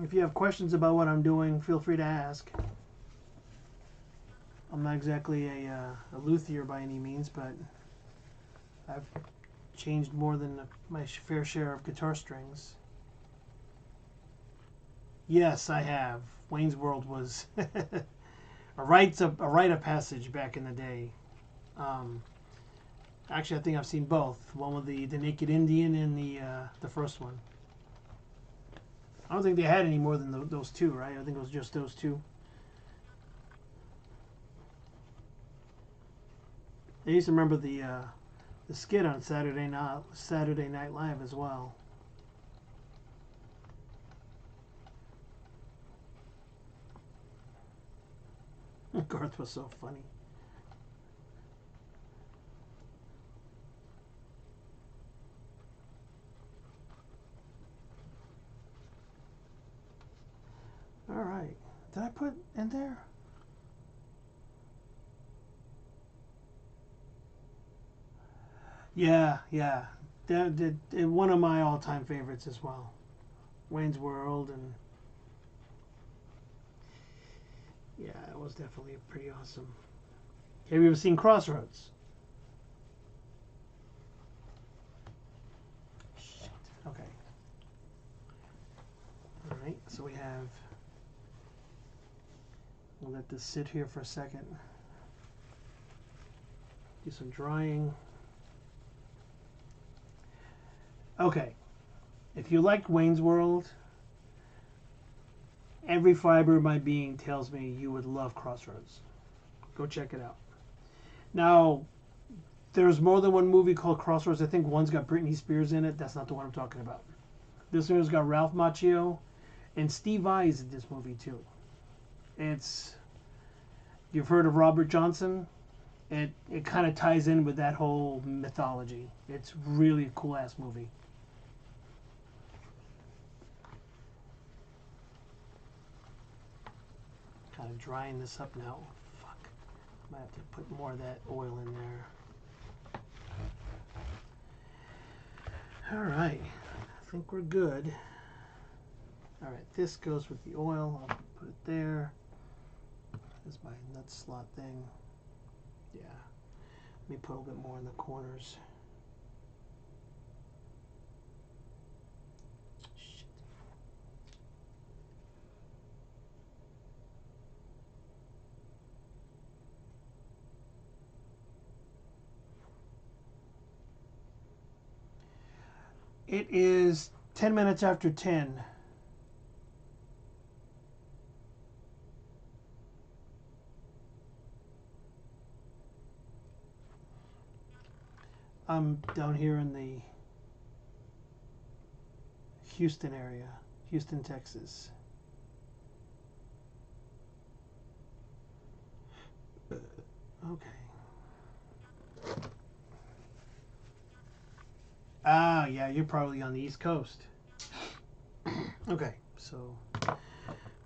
If you have questions about what I'm doing, feel free to ask. I'm not exactly a luthier by any means, but I've changed more than my fair share of guitar strings. Yes, I have. Wayne's World was a rite of passage back in the day. Actually, I think I've seen both. One with the Naked Indian and the first one. I don't think they had any more than those two, right? I think it was just those two. I used to remember the skit on Saturday Night Live as well. Garth was so funny. All right. Did I put in there? Yeah, yeah. One of my all-time favorites as well. Wayne's World, and yeah, it was definitely pretty awesome. Have you ever seen Crossroads? Shit. Okay. All right. So we have. We'll let this sit here for a second. Do some drying. Okay. If you like Wayne's World, every fiber of my being tells me you would love Crossroads. Go check it out. Now, there's more than one movie called Crossroads. I think one's got Britney Spears in it. That's not the one I'm talking about. This one's got Ralph Macchio, and Steve Vai is in this movie too. You've heard of Robert Johnson. It kind of ties in with that whole mythology. It's really a cool ass movie. Kind of drying this up now. Fuck. Might have to put more of that oil in there. All right. I think we're good. All right. This goes with the oil. I'll put it there. This is my nut slot thing. Yeah. Let me put a little bit more in the corners. Shit. It is 10 minutes after 10. I'm down here in the Houston area, Houston, Texas. Okay. Ah, yeah, you're probably on the East Coast. Okay, so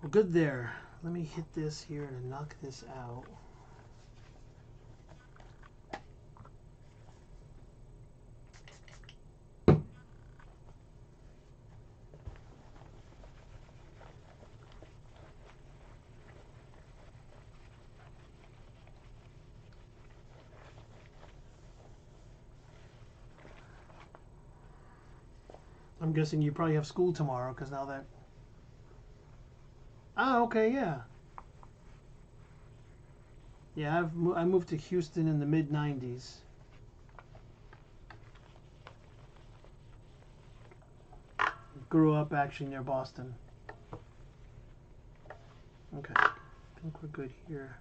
we're good there. Let me hit this here to knock this out. I'm guessing you probably have school tomorrow because now that. Oh, okay, yeah. Yeah, I moved to Houston in the mid '90s. Grew up actually near Boston. Okay, I think we're good here.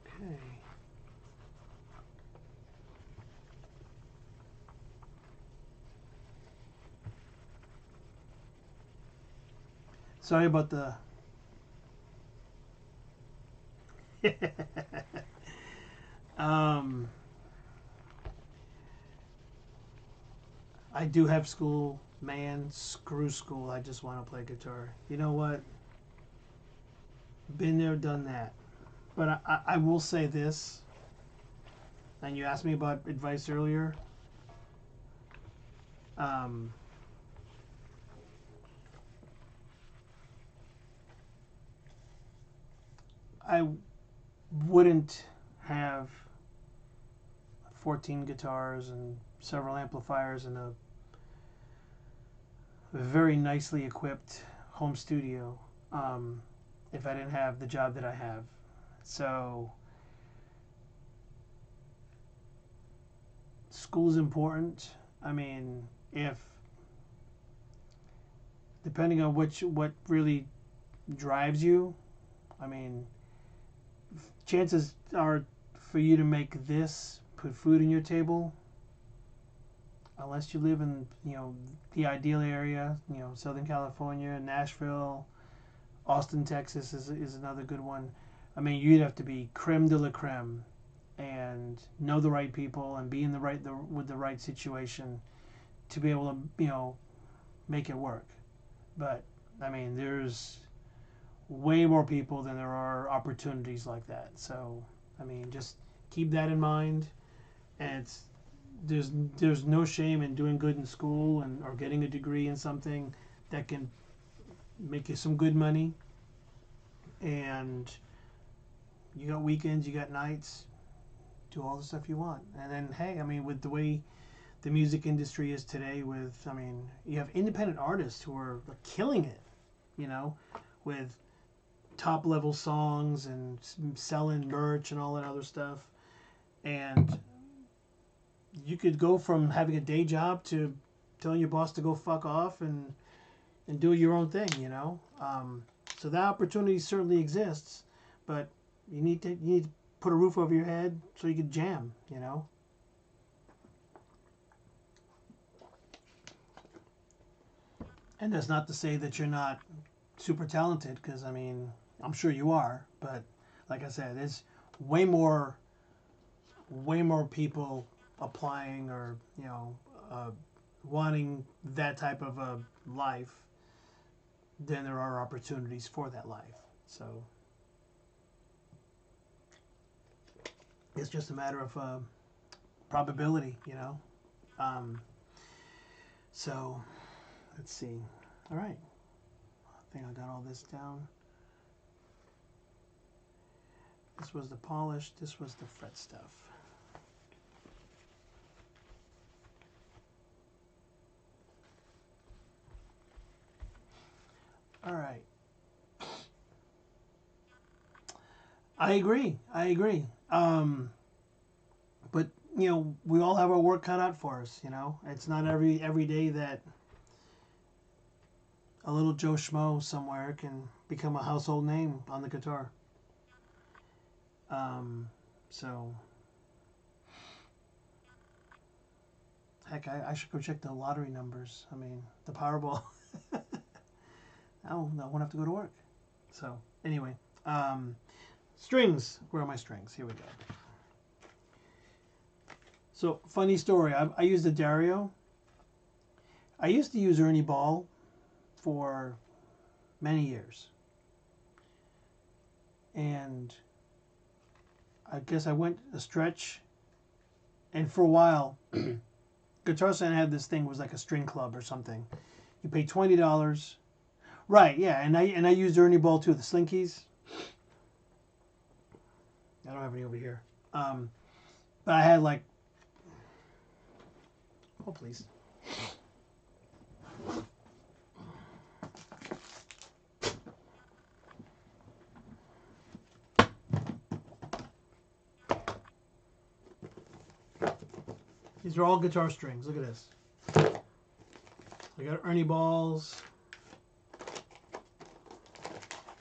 Okay. Sorry about the. um, I do have school. Man, screw school. I just want to play guitar. You know what? Been there, done that. But I will say this, and you asked me about advice earlier. Um, I wouldn't have 14 guitars and several amplifiers and a very nicely equipped home studio if I didn't have the job that I have. So school is important. I mean, if depending on what really drives you, I mean, chances are for you to make this, put food in your table, unless you live in, the ideal area, Southern California, Nashville, Austin, Texas is another good one. I mean, you'd have to be creme de la creme and know the right people and be in with the right situation to be able to, make it work. But I mean, there's way more people than there are opportunities like that. So, I mean, just keep that in mind. And there's no shame in doing good in school and or getting a degree in something that can make you some good money. And you got weekends, you got nights, do all the stuff you want. And then, hey, I mean, with the way the music industry is today, I mean, you have independent artists who are killing it, with top level songs and selling merch and all that other stuff. And you could go from having a day job to telling your boss to go fuck off and do your own thing, so that opportunity certainly exists, but you need to put a roof over your head so you can jam, And that's not to say that you're not super talented, because I mean, I'm sure you are, but like I said, there's way more people applying or wanting that type of a life than there are opportunities for that life. So it's just a matter of probability, So let's see. All right, I think I got all this down. This was the polish. This was the fret stuff. All right. I agree. But we all have our work cut out for us. It's not every day that a little Joe Schmo somewhere can become a household name on the guitar. So heck, I should go check the lottery numbers. I mean, the Powerball. I won't have to go to work. So anyway, strings. Where are my strings? Here we go. So funny story. I used a Dario. I used to use Ernie Ball for many years, and I guess I went a stretch, and for a while, Guitar Center had this thing, was like a string club or something. You pay $20. Right, yeah, and I used Ernie Ball too, the Slinkies. I don't have any over here. But I had like, oh please. These are all guitar strings. Look at this. I got Ernie balls.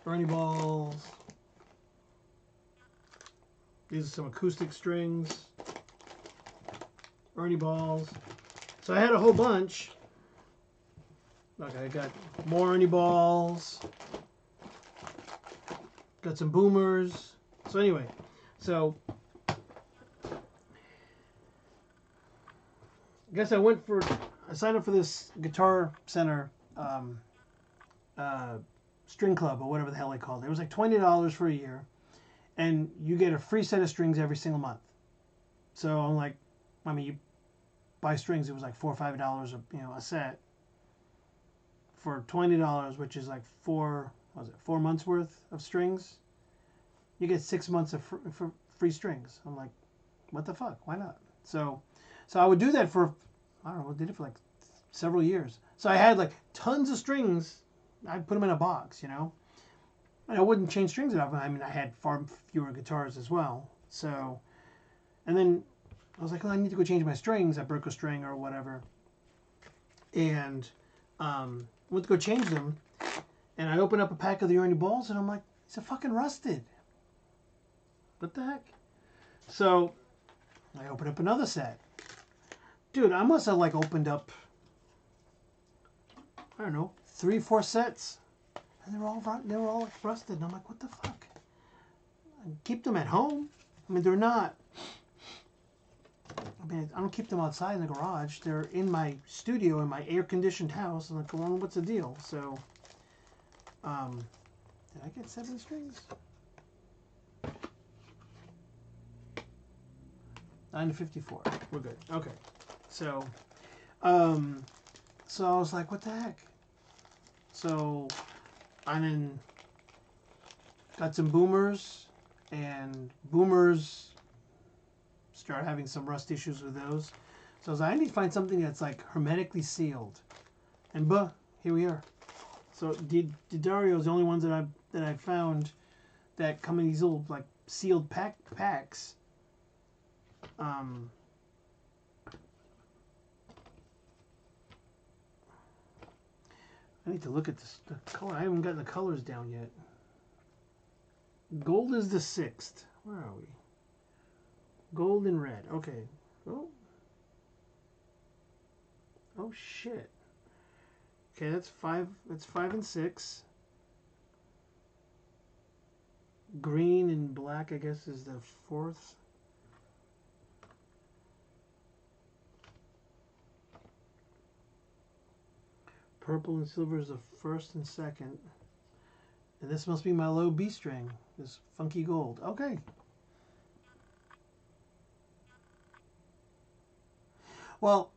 Ernie balls. These are some acoustic strings. Ernie balls. So I had a whole bunch. Look, I got more Ernie balls. Got some boomers. So anyway, so I guess I signed up for this Guitar Center string club or whatever the hell they called it. It was like $20 for a year, and you get a free set of strings every single month. So I'm like, I mean, you buy strings, it was like $4 or $5 a set for $20, which is like 4 months worth of strings. You get 6 months of free strings. I'm like, what the fuck? Why not? So I would do that for, I don't know, I did it for like several years. So I had like tons of strings. I'd put them in a box, And I wouldn't change strings enough. I mean, I had far fewer guitars as well. So, and then I was like, well, I need to go change my strings. I broke a string or whatever. And went to go change them. And I opened up a pack of the Ernie balls, and I'm like, it's a fucking rusted. What the heck? So I opened up another set. Dude, I must have like opened up, I don't know, 3 or 4 sets, and they were all like rusted. And I'm like, what the fuck? I keep them at home. I mean, they're not. I mean, I don't keep them outside in the garage. They're in my studio in my air-conditioned house. I'm like, well, what's the deal? So, did I get 7 strings? 954. We're good. Okay. So, so I was like, what the heck? So, I then got some boomers, and boomers started having some rust issues with those. So I was like, I need to find something that's like hermetically sealed. And here we are. So D'Addario is the only ones that I found that come in these little like sealed packs. I need to look at the color. I haven't gotten the colors down yet. Gold is the 6th. Where are we? Gold and red. Okay. Oh. Oh shit. Okay, that's 5. That's 5 and 6. Green and black, I guess, is the 4th. Purple and silver is the 1st and 2nd. And this must be my low B string. This funky gold. Okay. Well,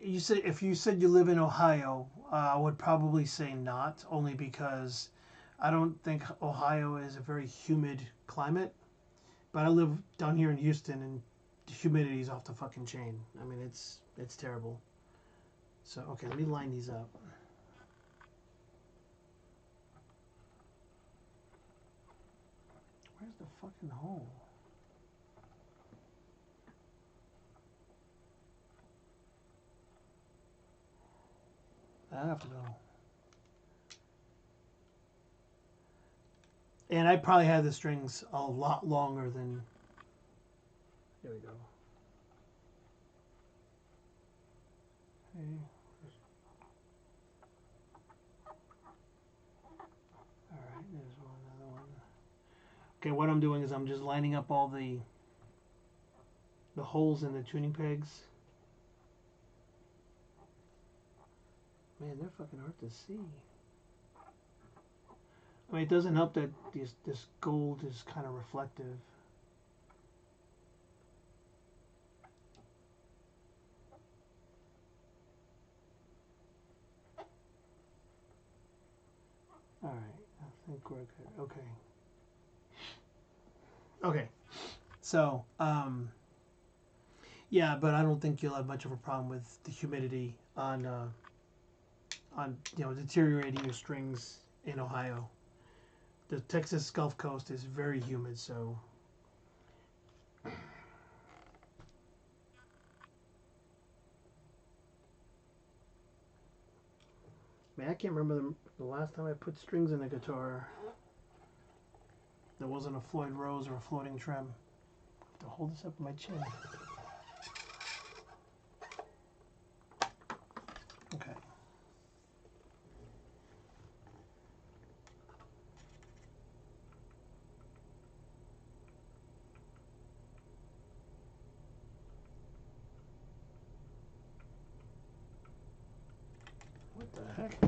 if you said you live in Ohio, I would probably say not, only because I don't think Ohio is a very humid climate. But I live down here in Houston, and the humidity is off the fucking chain. I mean, it's terrible. So, okay, let me line these up. Where's the fucking hole? I have to go. And I probably had the strings a lot longer than... There we go. Okay. Alright, there's another one. Okay, what I'm doing is I'm just lining up all the holes in the tuning pegs. Man, they're fucking hard to see. I mean, it doesn't help that this gold is kind of reflective. Alright, I think we're good. Okay. Okay. So, yeah, but I don't think you'll have much of a problem with the humidity on deteriorating your strings in Ohio. The Texas Gulf Coast is very humid, so man, I can't remember the last time I put strings in a guitar that wasn't a Floyd Rose or a floating trem. I have to hold this up in my chin. Okay. What the heck?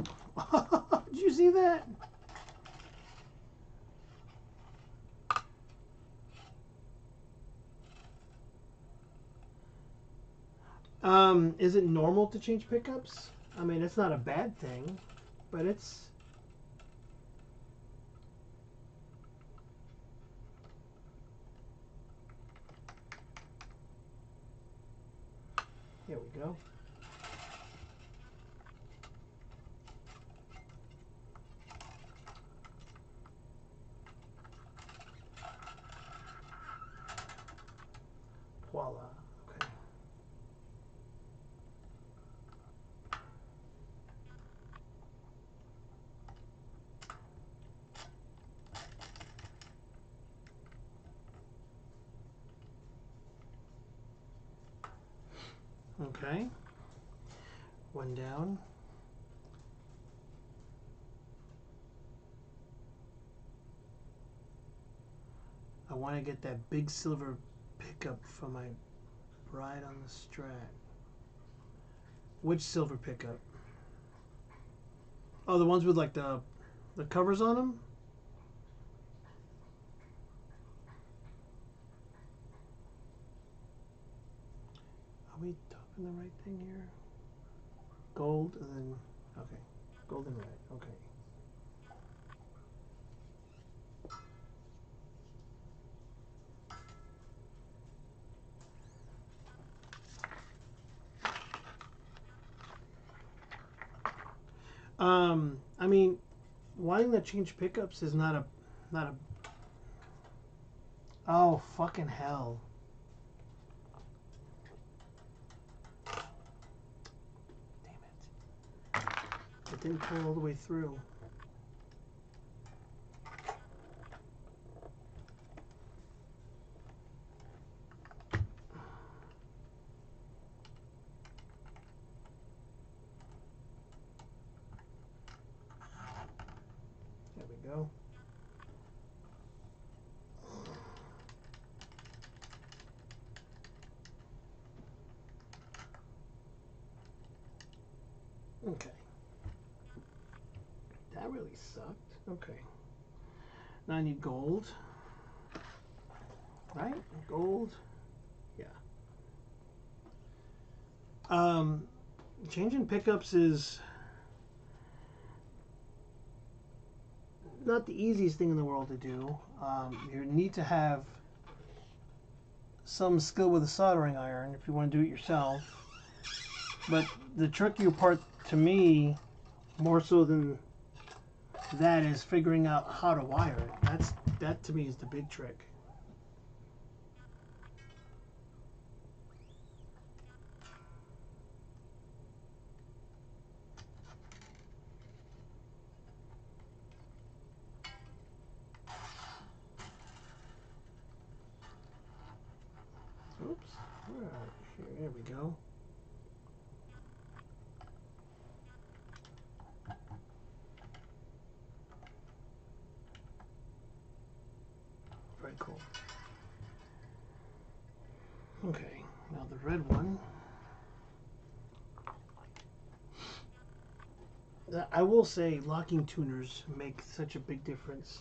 Did you see that? Is it normal to change pickups? I mean, it's not a bad thing, but it's... Here we go. Voila. Okay. Okay. One down. I want to get that big silver pickup for my bride on the Strat. Which silver pickup? Oh, the ones with like the covers on them? Are we talking the right thing here? Gold and then, okay. Gold and red, okay. I mean, wanting to change pickups is not a. Oh, fucking hell! Damn it! It didn't pull all the way through. There we go. Okay. That really sucked. Okay. Now I need gold. Right? Gold. Yeah. Changing pickups is not the easiest thing in the world to do. You need to have some skill with a soldering iron if you want to do it yourself. But the trickier part to me, more so than that, is figuring out how to wire it. That to me is the big trick. Oops. Here we go. Very cool. Okay, now the red one. I will say locking tuners make such a big difference.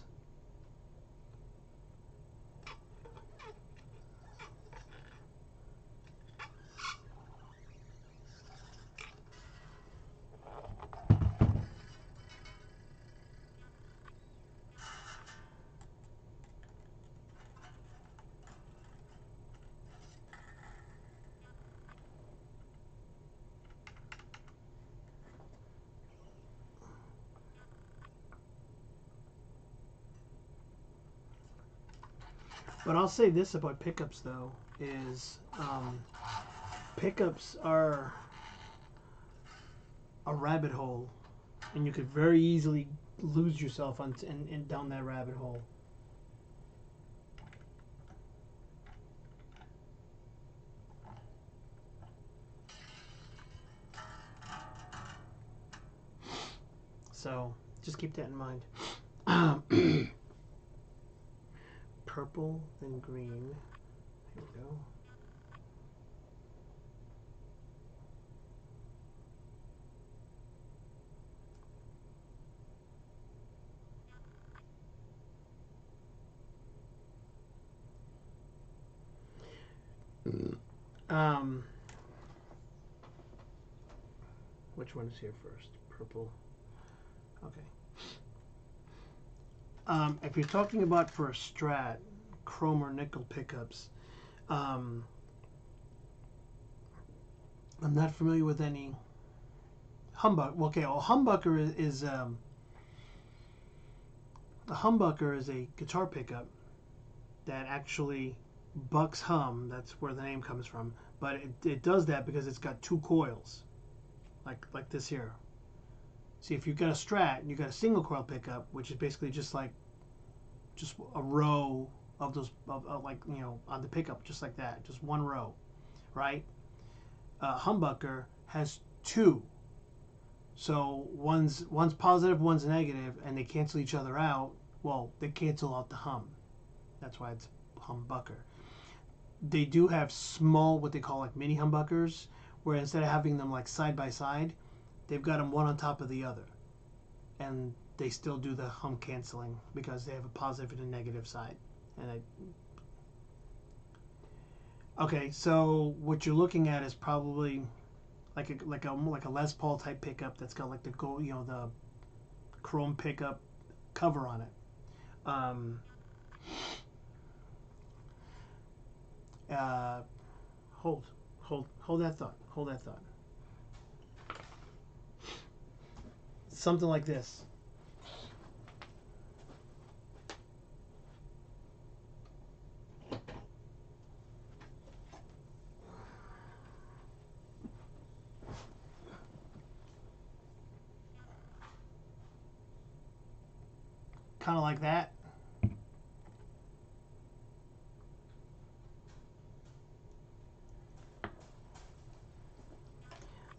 But I'll say this about pickups though is pickups are a rabbit hole, and you could very easily lose yourself in down that rabbit hole. So just keep that in mind. Purple, then green. Here we go. Which one is here first? Purple. Okay. If you're talking about for a Strat, chrome or nickel pickups, I'm not familiar with any humbucker. Okay, well, humbucker is a humbucker is a guitar pickup that actually bucks hum. That's where the name comes from. But it does that because it's got two coils, like this here. See, if you've got a Strat and you've got a single coil pickup, which is basically just a row of those, like, you know, on the pickup, just like that, just one row, right? Humbucker has two, so one's positive, one's negative, and they cancel each other out. Well, they cancel out the hum. That's why it's humbucker. They do have small, what they call like mini humbuckers, where instead of having them like side by side, they've got them one on top of the other, and they still do the hum canceling because they have a positive and a negative side. And okay, so what you're looking at is probably like a Les Paul type pickup that's got like the gold, you know, the chrome pickup cover on it. Hold that thought. Hold that thought. Something like this. Kind of like that.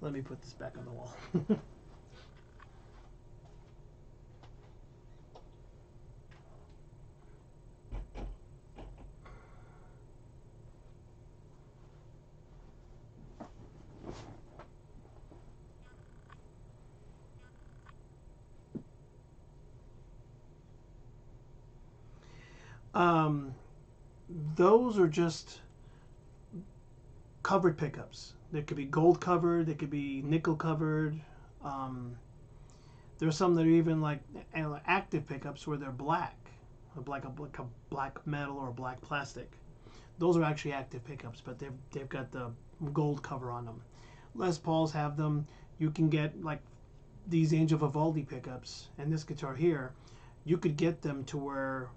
Let me put this back on the wall. Those are just covered pickups. They could be gold covered, they could be nickel covered. There's some that are even like active pickups where they're black, like a black metal or black plastic. Those are actually active pickups, but they've got the gold cover on them. Les Pauls have them. You can get like these Angel Vivaldi pickups and this guitar here. You could get them to where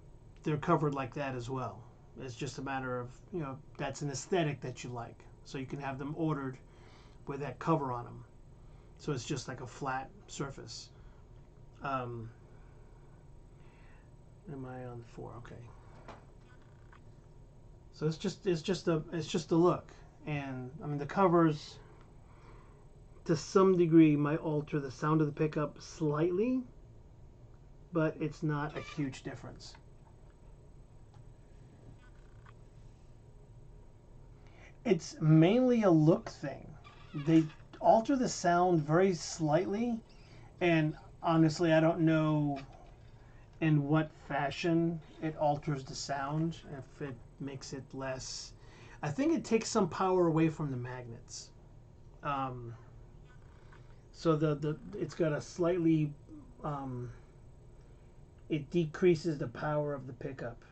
they're covered like that as well. It's just a matter of, you know, that's an aesthetic that you like. So you can have them ordered with that cover on them. So it's just like a flat surface. Am I on 4? Okay. So it's just a look, and I mean the covers to some degree might alter the sound of the pickup slightly, but it's not a huge difference. It's mainly a look thing. They alter the sound very slightly, and honestly, I don't know in what fashion it alters the sound. If it makes it less, I think it takes some power away from the magnets. So it's got a slightly, it decreases the power of the pickup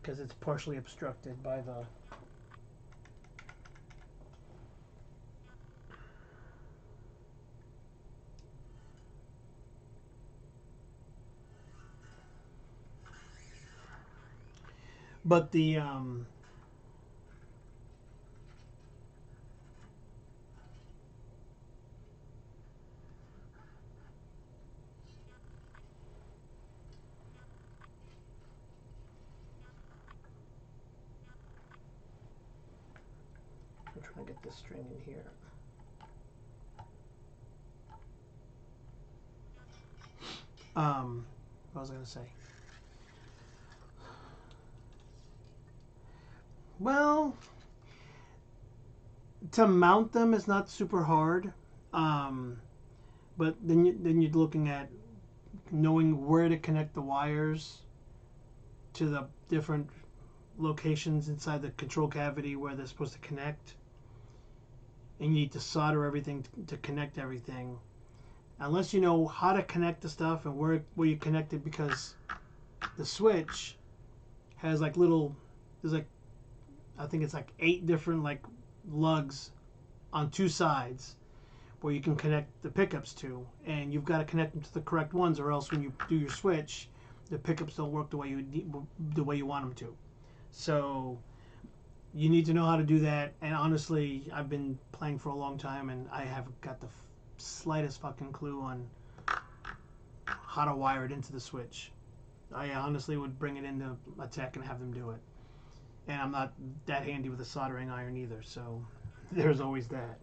because it's partially obstructed by the. But the I'm trying to get this string in here. What was I going to say? Well, to mount them is not super hard, but then you're looking at knowing where to connect the wires to the different locations inside the control cavity where they're supposed to connect, and you need to solder everything to connect everything. Unless you know how to connect the stuff and where you connect it, because the switch has like little, there's like, I think it's like 8 different like lugs on 2 sides where you can connect the pickups to, and you've got to connect them to the correct ones, or else when you do your switch, the pickups don't work the way you want them to. So you need to know how to do that. And honestly, I've been playing for a long time, and I haven't got the slightest fucking clue on how to wire it into the switch. I honestly would bring it into a tech and have them do it. And I'm not that handy with a soldering iron either, so there's always that.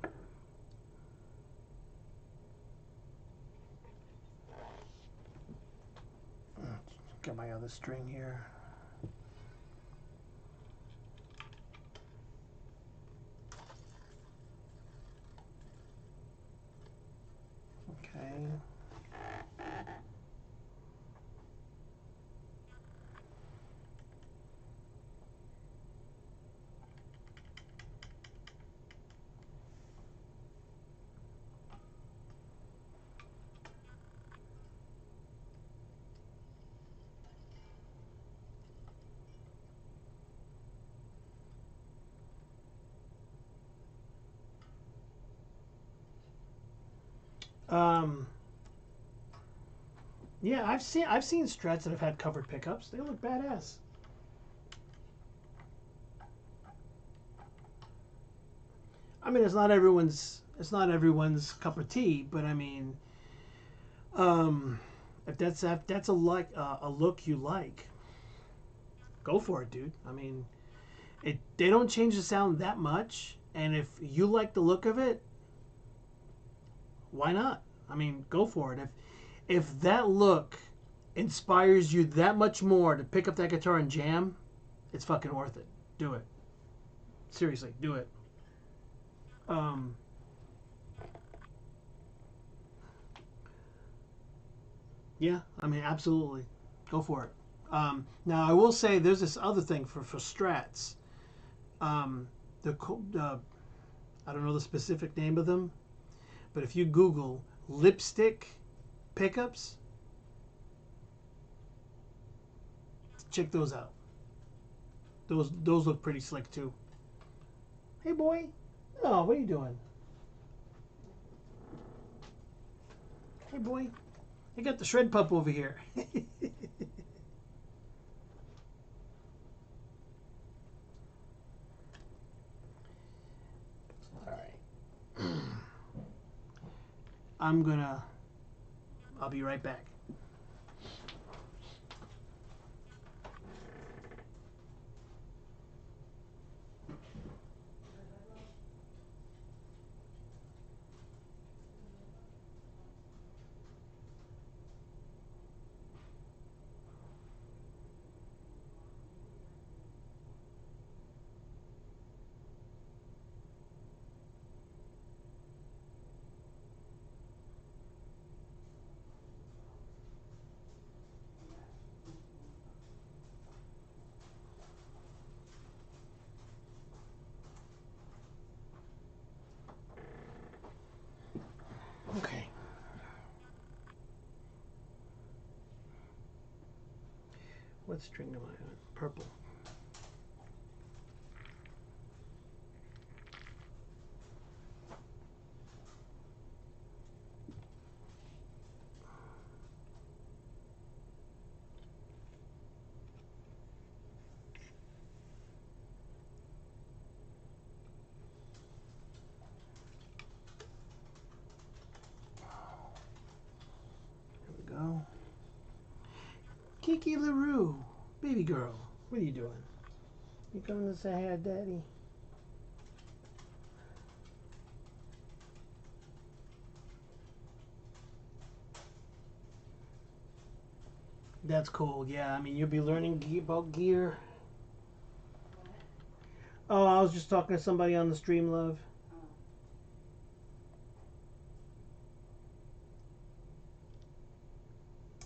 Get my other string here. Okay. Yeah, I've seen Strats that have had covered pickups. They look badass. I mean, it's not everyone's cup of tea, but I mean, if that's a look you like, go for it, dude. I mean, they don't change the sound that much, and if you like the look of it, why not? I mean, go for it. If that look inspires you that much more to pick up that guitar and jam, it's fucking worth it. Do it. Seriously, do it. Yeah, I mean, absolutely. Go for it. Now, I will say there's this other thing for Strats. Um, I don't know the specific name of them, but if you Google lipstick pickups, check those out. Those look pretty slick too. Hey boy, no, what are you doing? Hey boy, I got the shred pup over here. All right, I'll be right back. Okay. What string am I on? Purple. Kiki LaRue, baby girl, what are you doing? You coming to say hi, Daddy? That's cool. Yeah, I mean, you'll be learning about gear. Oh, I was just talking to somebody on the stream, love.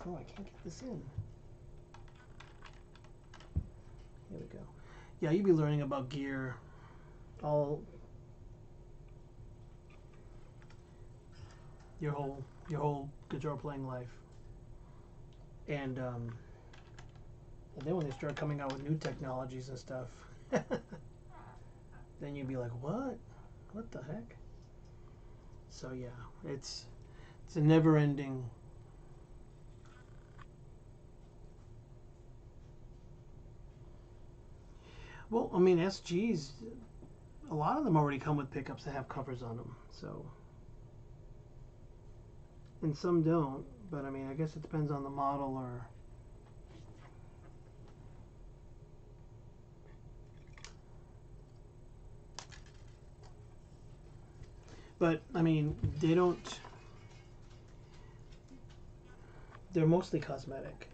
Oh, I can't get this in. Here we go. Yeah, you'll be learning about gear all your whole guitar playing life. And then when they start coming out with new technologies and stuff, then you'd be like, what? What the heck? So yeah, it's a never-ending. Well, I mean, SGs, a lot of them already come with pickups that have covers on them. So, and some don't. But I mean, I guess it depends on the model or. But I mean, they don't. They're mostly cosmetic.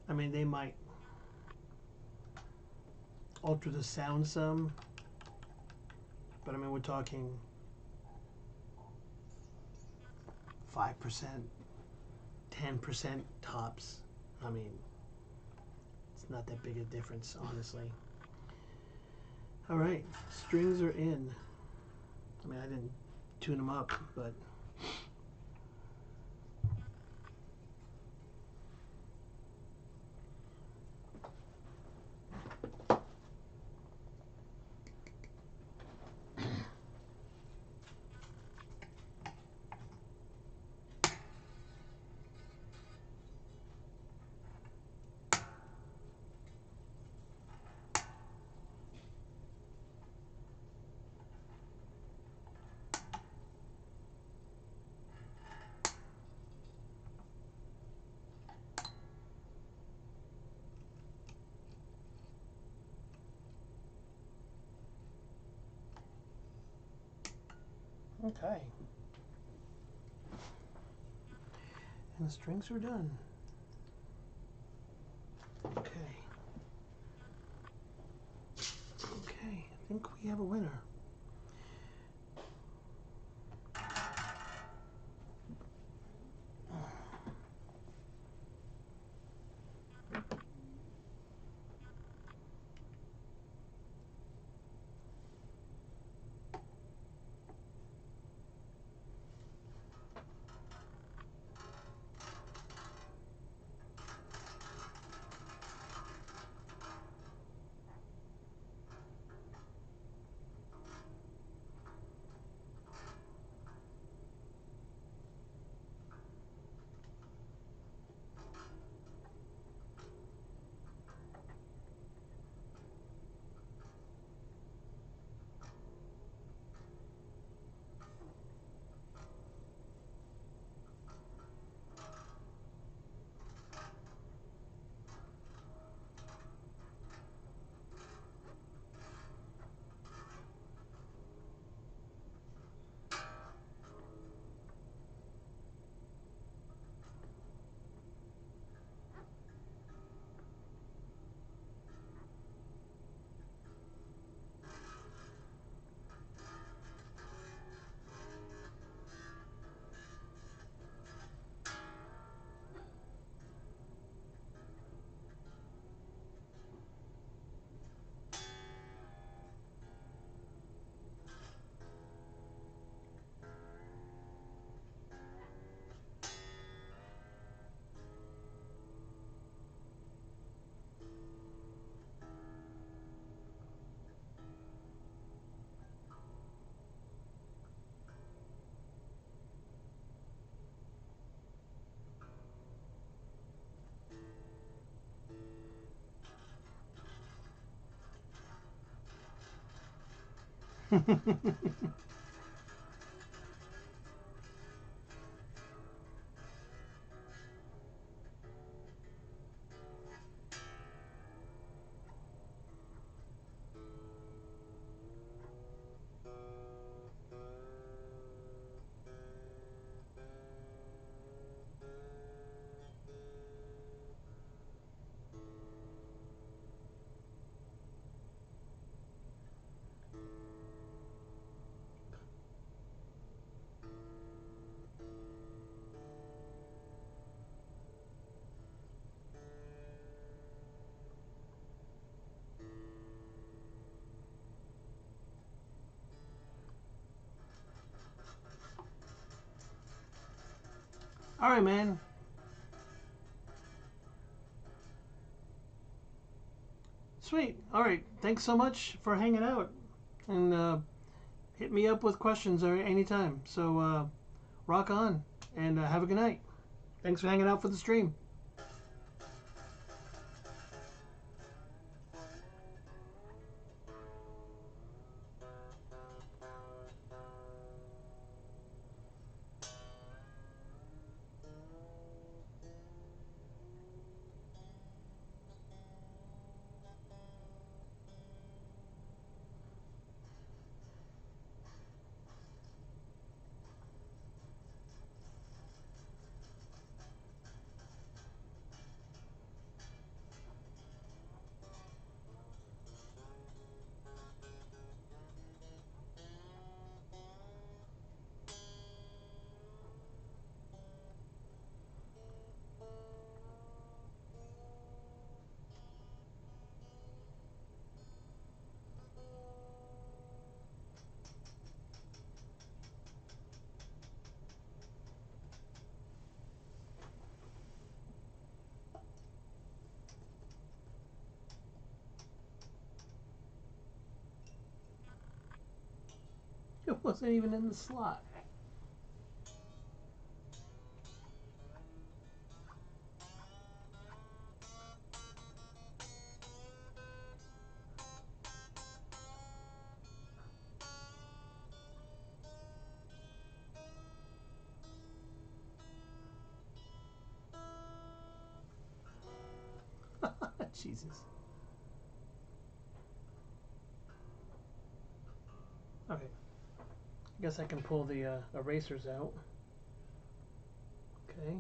I mean, they might alter the sound some, but I mean, we're talking 5%, 10% tops. I mean, it's not that big a difference, honestly. All right, strings are in. I mean, I didn't tune them up, but. Okay. And the strings are done. Okay. Okay, I think we have a winner. All right, man. Sweet. All right. Thanks so much for hanging out, and hit me up with questions or anytime. So rock on, and have a good night. Thanks for hanging out for the stream. It wasn't even in the slot. Jesus. Okay. I guess I can pull the erasers out. Okay.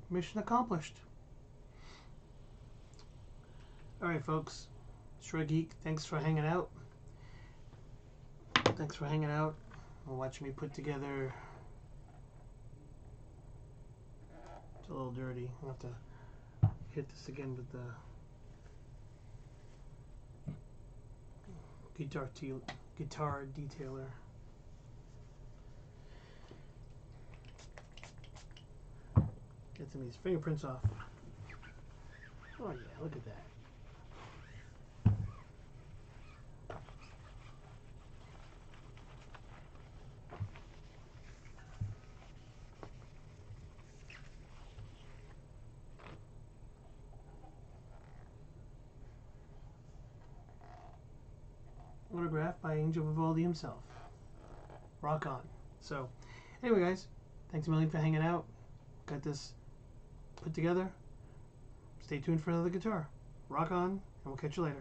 mission accomplished. Alright, folks. Shred Geek, thanks for hanging out. Thanks for hanging out and watching me put together. It's a little dirty. I'll have to hit this again with the guitar detailer. Get some of these fingerprints off. Oh yeah, look at that. Autographed by Angel Vivaldi himself. Rock on. So, anyway, guys, thanks a million for hanging out. Got this put together. Stay tuned for another guitar. Rock on, and we'll catch you later.